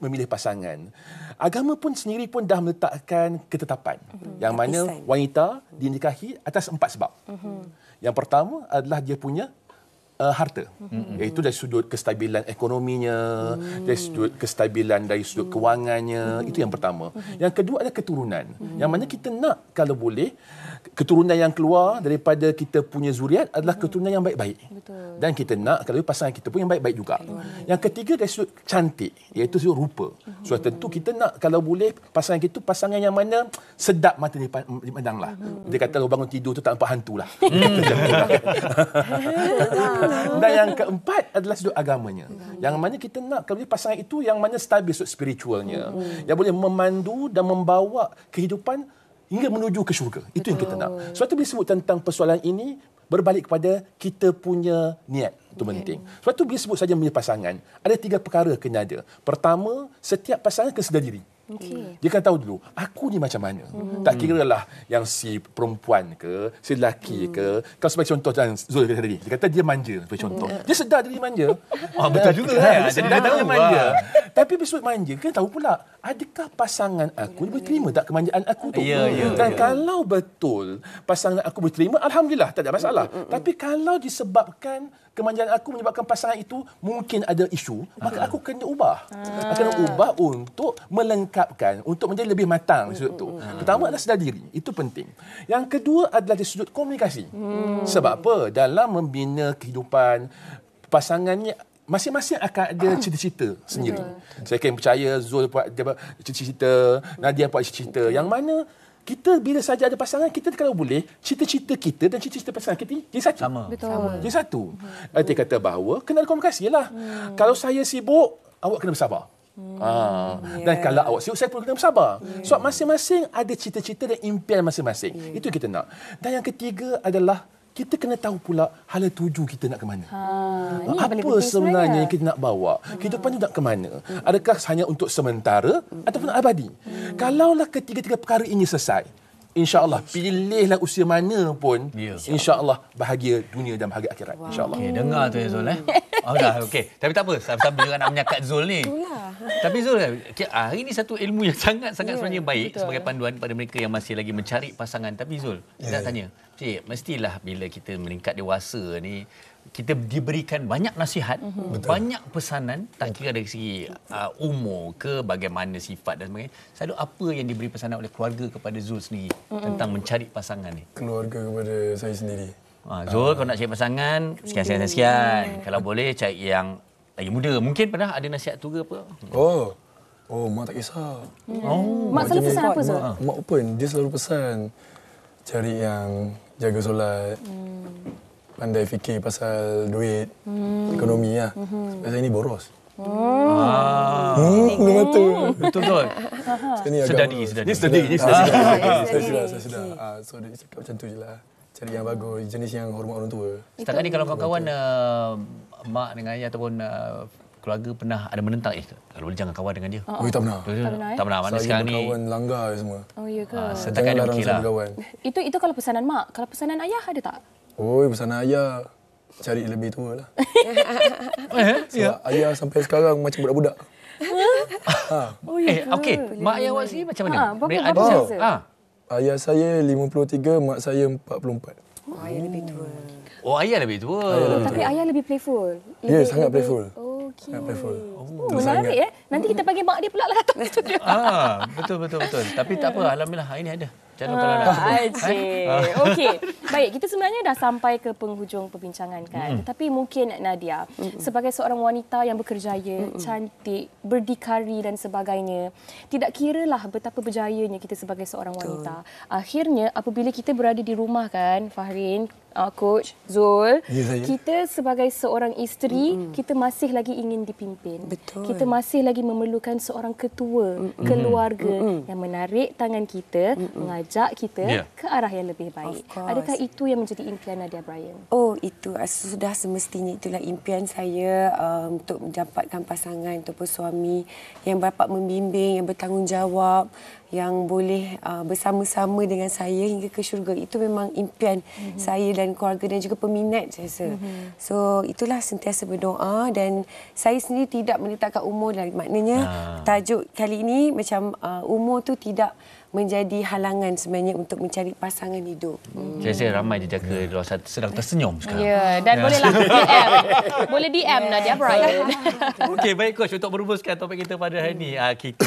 memilih pasangan, agama pun sendiri pun dah meletakkan ketetapan yang mana wanita dinikahi atas 4 sebab. Yang pertama adalah dia punya harta, iaitu dari sudut kestabilan ekonominya, dari sudut kestabilan dari sudut kewangannya, itu yang pertama. Yang kedua adalah keturunan, yang mana kita nak kalau boleh keturunan yang keluar daripada kita punya zuriat adalah keturunan yang baik-baik. Dan kita nak kalau pasangan kita pun yang baik-baik juga. Yang ketiga dari sudut cantik, iaitu sudut rupa. So tentu kita nak kalau boleh pasangan kita pasangan yang mana sedap mata dipandang lah. Dia kata kalau bangun tidur tu tak nampak hantu lah. Dan yang keempat adalah sudut agamanya. Yang mana kita nak kalau boleh pasangan itu yang mana stabil sudut spiritualnya. Yang boleh memandu dan membawa kehidupan hingga menuju ke syurga. Itu yang kita nak. Sebab itu bila sebut tentang persoalan ini, berbalik kepada kita punya niat. Itu penting. Sebab itu bila sebut saja memilih pasangan, ada 3 perkara kena ada. Pertama, setiap pasangan kena sedar diri. Dia kena tahu dulu, aku ni macam mana. Tak kira lah yang si perempuan ke, si lelaki ke. Kalau sebagai contoh, Zul kata tadi, dia kata dia manja sebagai contoh. Dia sedar dia manja. Betul juga kan? Dia sedar dia manja. Tapi besok manja, kena tahu pula, adakah pasangan aku boleh terima tak kemanjaan aku tu? Dan kalau betul pasangan aku boleh terima, alhamdulillah, tak ada masalah. Tapi kalau disebabkan kemanjaan aku menyebabkan pasangan itu mungkin ada isu, maka aku kena ubah. Kena ubah untuk melengkapkan, untuk menjadi lebih matang di sudut itu. Pertama adalah sedar diri, itu penting. Yang kedua adalah di sudut komunikasi. Sebab apa? Dalam membina kehidupan pasangannya, masing-masing akan ada cita-cita sendiri. Saya akan percaya Zul buat cita-cita, Nadia buat cita-cita. Yang mana kita bila saja ada pasangan, kita kalau boleh, cita-cita kita dan cita-cita pasangan kita jadi satu. Jadi satu. Dia kata bahawa kena ada komunikasi lah. Kalau saya sibuk, awak kena bersabar. Dan kalau awak sibuk, saya pun kena bersabar. Sebab masing-masing ada cita-cita dan impian masing-masing. Itu kita nak. Dan yang ketiga adalah kita kena tahu pula hala tuju kita nak ke mana. Apa sebenarnya yang kita nak bawa? Kehidupan itu nak ke mana? Adakah hanya untuk sementara ataupun abadi? Kalaulah ketiga-tiga perkara ini selesai, InsyaAllah, pilihlah usia mana pun, InsyaAllah bahagia dunia dan bahagia akhirat. InsyaAllah. Okey, dengar tu ya Zul. Okey. Tapi tak apa, sambil juga nak menyakat Zul ni. Tapi Zul, hari ini satu ilmu yang sangat-sangat sebenarnya baik sebagai panduan kepada mereka yang masih lagi mencari pasangan. Tapi Zul, nak tanya, cik, mestilah bila kita meningkat dewasa ni, kita diberikan banyak nasihat, banyak pesanan, tak kira dari segi umur ke, bagaimana sifat dan sebagainya. Selalu apa yang diberi pesanan oleh keluarga kepada Zul sendiri tentang mencari pasangan ni? Keluarga kepada saya sendiri. Zul, kalau nak cari pasangan, sekian. Kalau boleh cari yang lagi muda. Mungkin pernah ada nasihat tu ke apa? Oh, mak tak kisah. Mak selalu pesan apa Zul? Mak open, dia selalu pesan cari yang jaga solat, pandai fikir pasal duit, ekonomi lah. Sebab saya ni boros. Betul. Sedar diri. Saya sedar. So dia cakap macam tu je lah. Cari yang bagus, jenis yang hormat orang tua. Setakat ni kalau kawan-kawan mak dengan ayah ataupun keluarga pernah ada menentang, kalau boleh jangan kawan dengan dia. Tak pernah. Tak pernah. Mana sekarang ni kawan langgar semua. Oh ya ke? Setakat ni okeylah. Itu kalau pesanan mak. Kalau pesanan ayah ada tak? Pesanan ayah cari lebih tua lah. Sebab ayah sampai sekarang macam budak-budak. Okey. Mak ayah awak sendiri macam mana? Berapa selesa? Ayah saya 53, mak saya 44. Ayah lebih tua. Ayah lebih tua. Tapi ayah lebih playful. Ya, sangat playful. Okey. Sangat playful. Menarik Nanti kita panggil mak dia pula lah datang studio. Betul. Tapi tak apa, alhamdulillah hari ni ada. Kalau nak. Okey. Baik, kita sebenarnya dah sampai ke penghujung perbincangan kan. Tetapi mungkin Nadia, sebagai seorang wanita yang berkerjaya, cantik, berdikari dan sebagainya, tidak kiralah betapa berjayanya kita sebagai seorang wanita. Akhirnya apabila kita berada di rumah kan, Fahrin, Coach Zul, kita sebagai seorang isteri, kita masih lagi ingin dipimpin. Kita masih lagi memerlukan seorang ketua keluarga yang menarik tangan kita, mengajak kita ke arah yang lebih baik. Adakah itu yang menjadi impian Nadia Bryan? Itu sudah semestinya itulah impian saya, untuk mendapatkan pasangan ataupun suami yang dapat membimbing, yang bertanggungjawab, yang boleh bersama-sama dengan saya hingga ke syurga. Itu memang impian saya dan keluarga dan juga peminat saya rasa. So itulah sentiasa berdoa, dan saya sendiri tidak menetapkan umur lagi. Maknanya tajuk kali ini macam umur tu tidak menjadi halangan sebenarnya untuk mencari pasangan hidup. Saya rasa ramai dia jaga di luar sana sedang tersenyum sekarang. Dan bolehlah DM. Boleh DM Nadia Bryan. Okey, baik Coach, untuk merumuskan topik kita pada hari ini,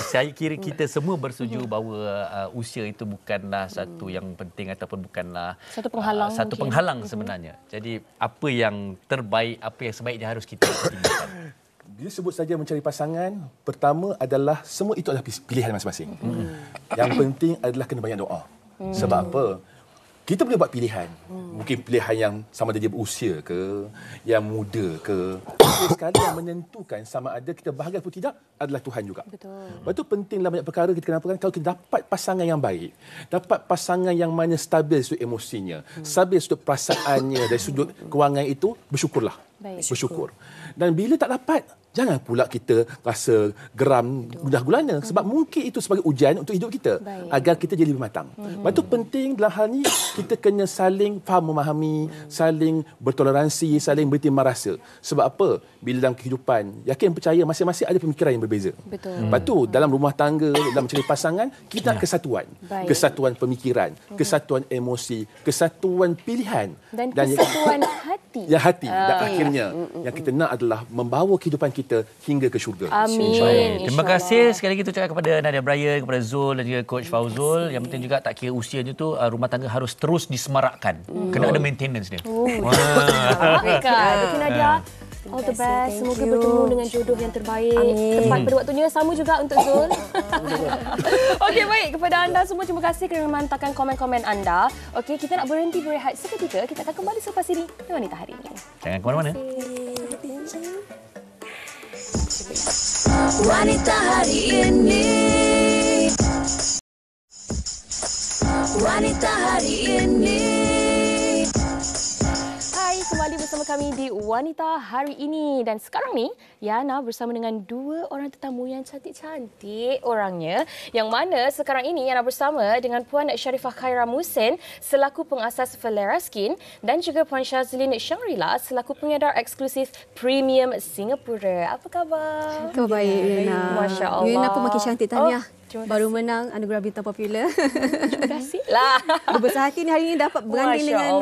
saya kira kita semua bersetuju bahawa usia itu bukanlah satu yang penting ataupun bukanlah satu penghalang sebenarnya. Jadi apa yang terbaik, apa yang sebaiknya harus kita pertimbangkan. Bila sebut saja mencari pasangan, pertama adalah semua itu adalah pilihan masing-masing. Yang penting adalah kena banyak doa. Sebab apa? Kita boleh buat pilihan. Mungkin pilihan yang sama ada dia berusia ke, yang muda ke. Sekali yang menentukan sama ada kita bahagia atau tidak adalah Tuhan juga. Lepas itu pentinglah banyak perkara kita kena lakukan. Kalau kita dapat pasangan yang baik, dapat pasangan yang mana stabil sudut emosinya, stabil sudut perasaannya, dari sudut kewangan itu, bersyukurlah. Bersyukur. Dan bila tak dapat, Jangan pula kita rasa geram gundah gulana sebab mungkin itu sebagai ujian untuk hidup kita agar kita jadi lebih matang. Lepas tu penting dalam hal ni kita kena saling faham memahami, saling bertoleransi, saling bertimbang rasa. Sebab apa? Bila dalam kehidupan, yakin percaya masing-masing ada pemikiran yang berbeza. Betul. Lepas tu dalam rumah tangga, dalam mencari pasangan, kita nak kesatuan. Kesatuan pemikiran, kesatuan emosi, kesatuan pilihan dan kesatuan hati. Ya, hati. Dan akhirnya yang kita nak adalah membawa kehidupan kita hingga ke syurga. Amin. Terima kasih sekali lagi ucapkan kepada Nadia Bryan, kepada Zul dan juga Coach Fauzul. Yang penting juga tak kira usianya tu, rumah tangga harus terus disemarakkan. Kena ada maintenance dia. Okey Nadia, all the best. Semoga bertemu dengan jodoh yang terbaik. Tepat pada waktunya. Sama juga untuk Zul. Okey, baik. Kepada anda semua, terima kasih kerana menghantarkan komen-komen anda. Okey, kita nak berhenti berehat seketika. Kita akan kembali selepas ini di Wanita Hari Ini. Jangan ke mana-mana. Wanita Hari Ini. Wanita Hari Ini. Hai, kembali bersama kami di Wanita Hari Ini. Dan sekarang ni, Yana bersama dengan dua orang tetamu yang cantik-cantik orangnya. Yang mana sekarang ini Yana bersama dengan Puan Sharifah Khairam Hussein selaku pengasas Felera Skin dan juga Puan Shazlin Shangrila selaku pengedar eksklusif Premium Singapura. Apa khabar? Khabar baik, Yana. Masya Allah. Yana pun makin cantik, tahniah. Baru menang anugerah bintang popular. Terima kasih lah. Berbesar hati ni hari ini dapat berganding dengan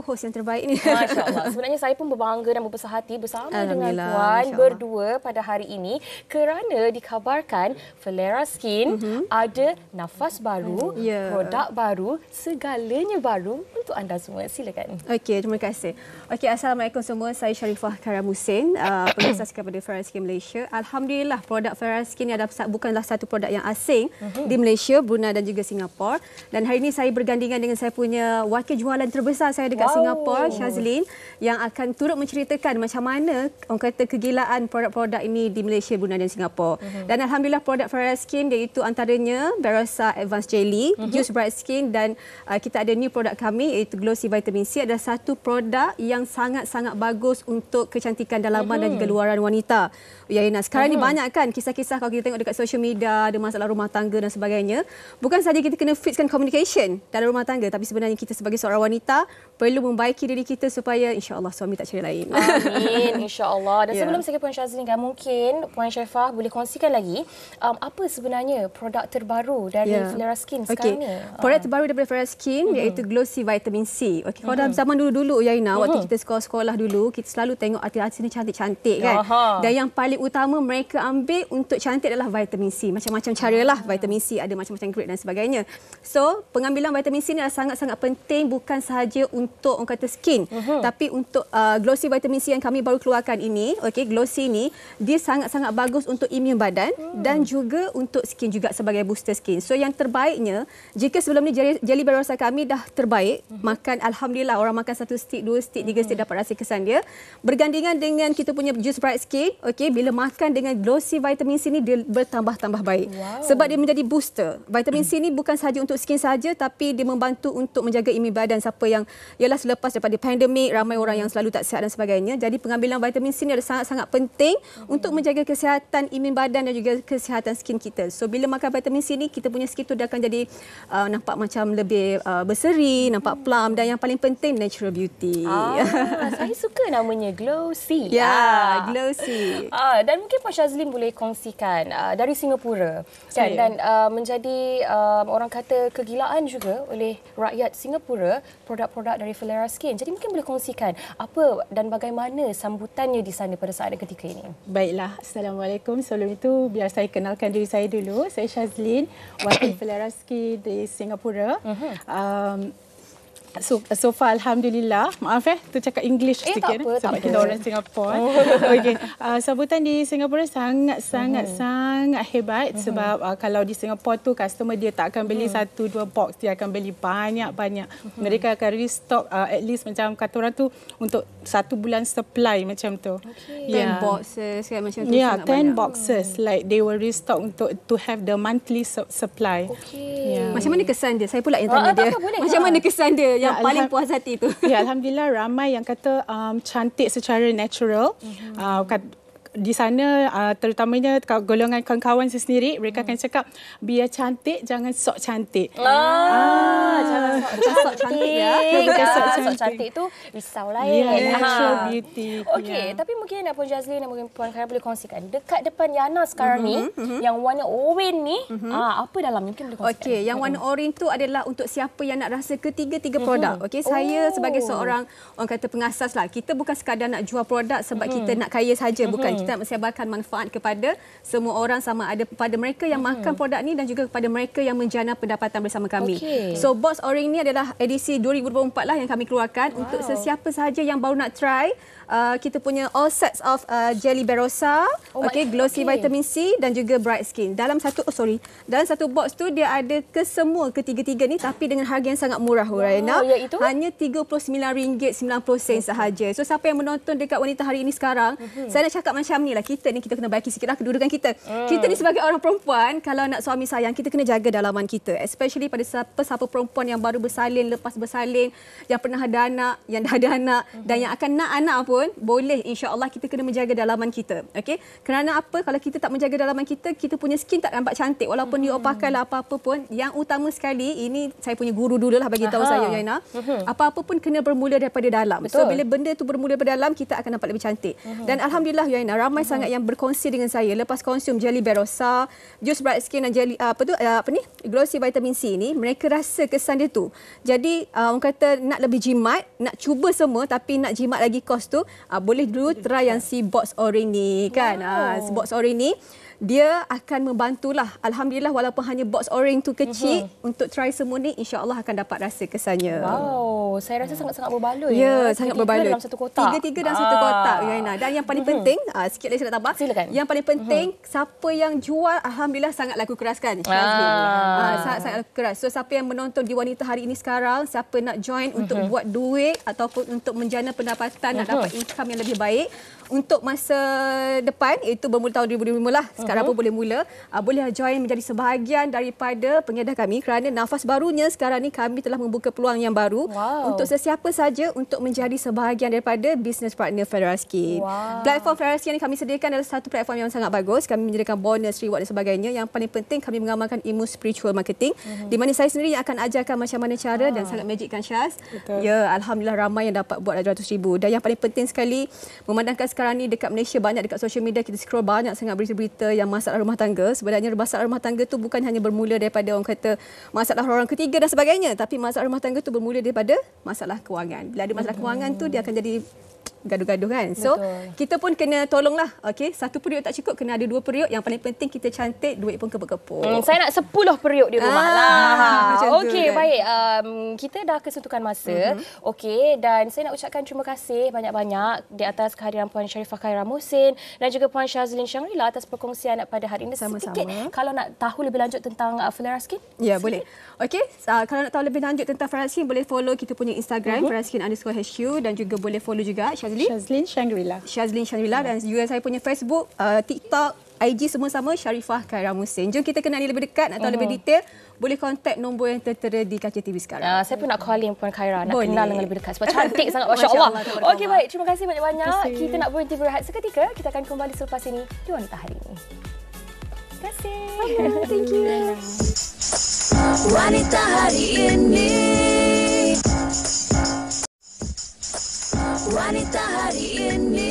host yang terbaik ni. Masya Allah. Sebenarnya saya pun berbangga dan berbesar hati bersama dengan Puan berdua pada hari ini kerana dikabarkan Felera Skin ada nafas baru, produk baru, segalanya baru untuk anda semua. Silakan. Okey, terima kasih. Okey, Assalamualaikum semua. Saya Sharifah Khairam Hussein, pengasas kepada Felera Skin Malaysia. Alhamdulillah, produk Felera Skin ni bukanlah satu produk yang asing di Malaysia, Brunei dan juga Singapura. Dan hari ini saya bergandingan dengan saya punya wakil jualan terbesar saya dekat Singapura, Shazlin, yang akan turut menceritakan macam mana orang kata kegilaan produk-produk ini di Malaysia, Brunei dan Singapura. Dan alhamdulillah produk Felera Skin iaitu antaranya Barossa Advanced Jelly, Juice Bright Skin dan kita ada new produk kami iaitu Glossy Vitamin C. Adalah satu produk yang sangat-sangat bagus untuk kecantikan dalaman dan juga luaran wanita. Ya, Yana, sekarang ni banyak kan kisah-kisah kalau kita tengok dekat social media, ada masalah rumah tangga dan sebagainya. Bukan saja kita kena fixkan communication dalam rumah tangga, tapi sebenarnya kita sebagai seorang wanita perlu membaiki diri kita supaya insya-Allah suami tak cari lain. Amin, insya-Allah. Dan sebelum saya ke Puan Shazlin, mungkin Puan Sharifah boleh kongsikan lagi apa sebenarnya produk terbaru dari Felera Skin sekarang ni? Produk terbaru daripada Felera Skin iaitu Glossy Vitamin C. Okey, kalau dalam zaman dulu-dulu Yaina, waktu kita sekolah dulu, kita selalu tengok artis-artis ni cantik-cantik kan. Dan yang paling utama mereka ambil untuk cantik adalah vitamin C. Macam-macam cara lah vitamin C, ada macam-macam grade dan sebagainya. So, pengambilan vitamin C ni adalah sangat-sangat penting bukan sahaja untuk orang kata skin, tapi untuk Glossy Vitamin C yang kami baru keluarkan ini, okey, Glossy ni dia sangat-sangat bagus untuk imun badan dan juga untuk skin juga sebagai booster skin. So, yang terbaiknya, jika sebelum ni jeli Barossa kami dah terbaik, makan alhamdulillah orang makan 1 stick, 2 stick, 3 stick dapat rasa kesan dia. Bergandingan dengan kita punya Juice Bright Skin, okey, bila makan dengan Glossy Vitamin C ni dia bertambah-tambah baik. Sebab dia menjadi booster. Vitamin C ni bukan sahaja untuk skin saja, tapi dia membantu untuk menjaga imun badan siapa yang ialah selepas daripada pandemik, ramai orang yang selalu tak sihat dan sebagainya. Jadi pengambilan vitamin C ni adalah sangat-sangat penting untuk menjaga kesihatan imun badan dan juga kesihatan skin kita. So bila makan vitamin C ni, kita punya skin tu dia akan jadi nampak macam lebih berseri, nampak plump dan yang paling penting natural beauty. Saya suka namanya Glossy. Glossy. Dan mungkin Puan Shazlin boleh kongsikan dari Singapura kan, dan menjadi orang kata kegilaan juga oleh rakyat Singapura produk-produk dari Felera Skin. Jadi mungkin boleh kongsikan apa dan bagaimana sambutannya di sana pada saat ketika ini. Baiklah, Assalamualaikum. Sebelum itu biar saya kenalkan diri saya dulu. Saya Shazlin, wakil Felera Skin di Singapura. So far alhamdulillah, maaf tu cakap English sikit sebab kita orang Singapura. Okey, sambutan di Singapura sangat hebat sebab kalau di Singapura tu customer dia tak akan beli 1-2 box, dia akan beli banyak-banyak. Mereka akan restock at least macam kata orang tu untuk 1 bulan supply macam tu. 10 boxes kan macam tu. 10 boxes like they will restock untuk to have the monthly supply. Macam mana kesan dia? Saya pula yang tanya dia. Macam mana kesan dia yang paling puas hati tu? Ya, alhamdulillah ramai yang kata cantik secara natural. di sana terutamanya golongan kawan-kawan saya sendiri, mereka akan cakap biar cantik jangan sok cantik. Jangan sok cantik ya. Bukan Sok cantik tu risau lain. Natural beauty. Okey, tapi mungkin Puan Jazlin dan mungkin Puan Khaira boleh kongsikan dekat depan Yana sekarang ni yang warna oranye ni, apa dalamnya mungkin boleh kongsikan. Okey, yang warna oranye tu adalah untuk siapa yang nak rasa ketiga-tiga produk. Okey, saya sebagai seorang orang kata pengasas lah, kita bukan sekadar nak jual produk sebab kita nak kaya saja, bukan. Kita nak mensebarkan manfaat kepada semua orang, sama ada kepada mereka yang makan produk ni dan juga kepada mereka yang menjana pendapatan bersama kami. So box orange ni adalah edisi 2024 lah yang kami keluarkan untuk sesiapa sahaja yang baru nak try. Kita punya all sets of jelly Berosa, glossy vitamin C dan juga bright skin. Dalam satu box tu dia ada kesemua ketiga-tiga ni tapi dengan harga yang sangat murah, Huraina. Hanya RM39.90 sahaja. So siapa yang menonton dekat Wanita Hari ini sekarang, saya nak cakap macam ni lah, kita kena baiki sikitlah kedudukan kita. Kita ni sebagai orang perempuan, kalau nak suami sayang, kita kena jaga dalaman kita. Especially pada siapa perempuan yang baru bersalin, lepas bersalin, yang pernah ada anak, yang dah ada anak dan yang akan nak anak pun boleh, insya-Allah kita kena menjaga dalaman kita. Okey? Kerana apa? Kalau kita tak menjaga dalaman kita, kita punya skin tak nampak cantik walaupun you pakailah apa-apa pun. Yang utama sekali, ini saya punya guru dulu lah bagi tahu saya, Yana. Apa-apa pun kena bermula daripada dalam. So bila benda tu bermula daripada dalam, kita akan nampak lebih cantik. Dan alhamdulillah, Yana, ramai sangat yang berkongsi dengan saya lepas konsum jelly Berosa, juice bright skin dan jelly glossy vitamin C ni, mereka rasa kesan dia tu. Jadi orang kata nak lebih jimat, nak cuba semua tapi nak jimat lagi kos tu, boleh dulu try yang si box orange ni kan. Box orange ni dia akan membantulah. Alhamdulillah, walaupun hanya box orange tu kecil, untuk try semua ni insya-Allah akan dapat rasa kesannya. Wow, saya rasa sangat-sangat berbaloi. Ya, sangat berbaloi. Dalam satu kotak. Tiga-tiga dalam satu kotak, Yana. Dan yang paling penting, sikit lagi saya nak tambah. Silakan. Yang paling penting, siapa yang jual, alhamdulillah sangat laku keras kan. Sangat laku keras. So siapa yang menonton di Wanita Hari ini sekarang, siapa nak join untuk buat duit ataupun untuk menjana pendapatan, nak dapat income yang lebih baik untuk masa depan, iaitu bermula tahun 2025 lah. Sekarang pun boleh mula. Boleh join menjadi sebahagian daripada pengedah kami kerana nafas barunya sekarang ni kami telah membuka peluang yang baru untuk sesiapa saja untuk menjadi sebahagian daripada business partner Fera Skin. Platform Fera Skin yang kami sediakan adalah satu platform yang sangat bagus. Kami menyediakan bonus, reward dan sebagainya. Yang paling penting, kami mengamalkan ilmu spiritual marketing di mana saya sendiri yang akan ajarkan macam mana cara dan sangat magic kan, Syaz. Ya, alhamdulillah ramai yang dapat buat 200,000. Dan yang paling penting sekali, memandangkan sekarang ni dekat Malaysia banyak dekat social media kita scroll banyak sangat berita-berita yang masalah rumah tangga. Sebenarnya masalah rumah tangga tu bukan hanya bermula daripada orang kata masalah orang ketiga dan sebagainya, tapi masalah rumah tangga tu bermula daripada masalah kewangan. Bila ada masalah kewangan tu dia akan jadi gaduh-gaduh kan. So kita pun kena tolonglah. Okey, satu periuk tak cukup, kena ada dua periuk. Yang paling penting kita cantik, duit pun kepuk-kepuk. Saya nak 10 periuk di rumah lah. Okey, kan? Baik. Kita dah kesentukan masa. Okey, dan saya nak ucapkan terima kasih banyak-banyak di atas kehadiran Puan Sharifah Khaira Muhsin dan juga Puan Shazlin Shangrila atas perkongsian pada hari ini. Sedikit kalau nak tahu lebih lanjut tentang Fera Skin? Ya, boleh. Okey, kalau nak tahu lebih lanjut tentang Fera Skin, boleh follow kita punya Instagram FeraSkin_HQ dan juga boleh follow juga Shazlin Shangrila. Shazlin Shangrila dan juga saya punya Facebook, TikTok, IG semua sama Sharifah Khaira Muhsin. Jom kita kenali lebih dekat, nak tahu lebih detail, boleh kontak nombor yang tertera di kaca TV sekarang. Saya pun nak calling Puan Khaira, nak kenal dengan lebih dekat sebab cantik sangat, masya-Allah. Okey, baik, terima kasih banyak-banyak. Kita nak berhenti berehat seketika. Kita akan kembali selepas ini di Wanita Hari ini. Terima kasih. Thank you. Wanita Hari ini. Wanita Hari ini.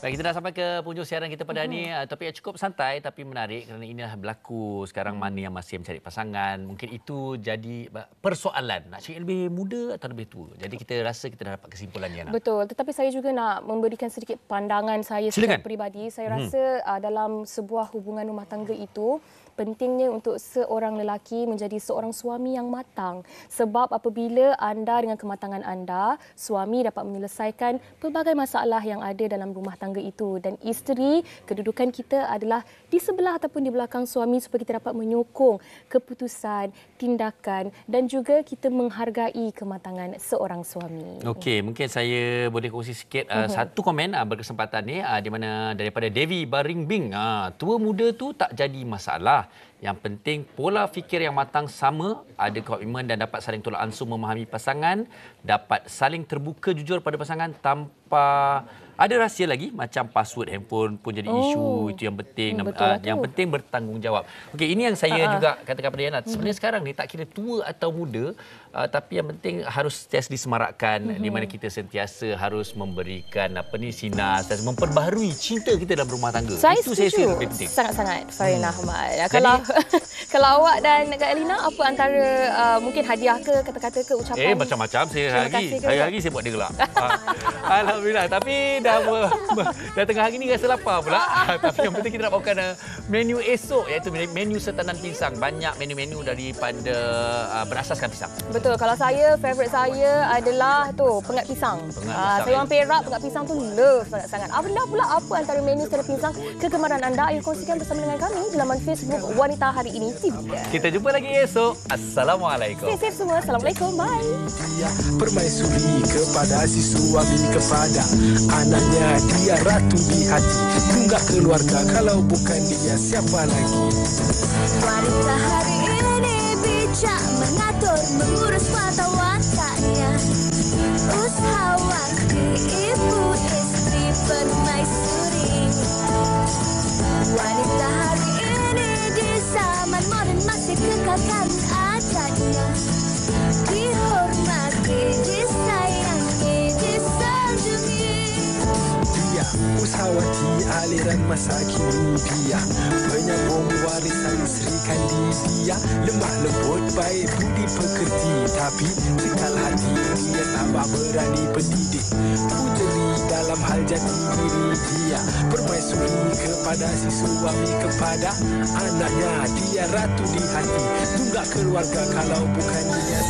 Baik, kita dah sampai ke penghujung siaran kita pada hari ini. Topik yang cukup santai tapi menarik kerana inilah berlaku sekarang mana yang masih mencari pasangan. Mungkin itu jadi persoalan. Nak cari lebih muda atau lebih tua. Jadi kita rasa kita dah dapat kesimpulannya. Betul. Tetapi saya juga nak memberikan sedikit pandangan saya secara peribadi. Saya rasa dalam sebuah hubungan rumah tangga itu, pentingnya untuk seorang lelaki menjadi seorang suami yang matang. Sebab apabila anda dengan kematangan anda, suami dapat menyelesaikan pelbagai masalah yang ada dalam rumah tangga itu. Dan isteri, kedudukan kita adalah di sebelah ataupun di belakang suami supaya kita dapat menyokong keputusan, tindakan dan juga kita menghargai kematangan seorang suami. Okey, mungkin saya boleh kongsi sikit satu komen berkesempatan ni di mana daripada Devi Baringbing. Tua muda tu tak jadi masalah. Yang penting pola fikir yang matang sama, ada komitmen dan dapat saling tolak ansur memahami pasangan, dapat saling terbuka jujur pada pasangan tanpa ada rahsia lagi macam password handphone pun jadi isu. Itu yang penting. Yang penting bertanggungjawab. Okey, ini yang saya juga katakan pada Yana. Sebenarnya sekarang ni tak kira tua atau muda, tapi yang penting harus sentiasa disemarakkan, di mana kita sentiasa harus memberikan sinar dan memperbaharui cinta kita dalam rumah tangga. Itu saya rasa lebih penting. Sangat-sangat Farin Ahmad. Kalau awak dan Kak Elina, apa antara mungkin hadiah ke, kata-kata ke, ucapan? Macam-macam saya hari-hari saya buat dia gelak. Alhamdulillah. Tapi dah tengah hari ni rasa lapar pula. Tapi yang penting kita nak bawakan menu esok, iaitu menu setandan pisang. Banyak menu-menu daripada berasaskan pisang. Betul. Kalau saya, favourite saya adalah pengat pisang. Saya orang Perak, pengat pisang tu love sangat-sangat. Anda pula apa antara menu setandan pisang kegemaran anda? Ayo kongsikan bersama dengan kami di laman Facebook Wanita Hari Ini TV. Kita jumpa lagi esok. Assalamualaikum. Safe semua. Assalamualaikum. Bye. Permaisuri kepada si suami, kepada anaknya, dia ratu di hati. Tunggak keluarga, kalau bukan dia siapa lagi? Wanita hari ini bijak mengatur, mengurus mata wataknya. Usahawan ibu istri permaisuri. Wanita hari ini di zaman modern masih kekalkan adatnya. Dihormati, disayangi, disanjungi. Dia usahawati aliran masa kini, dia penyambung warisan Sri Kandi. Dia lemah lembut, baik budi pekerti, tapi sekal hati dia tambah berani pendidik. Pujeri dalam hal jati diri, dia permaisuri kepada si suami, kepada anaknya, dia ratu di hati. Tunggak keluarga, kalau bukan dia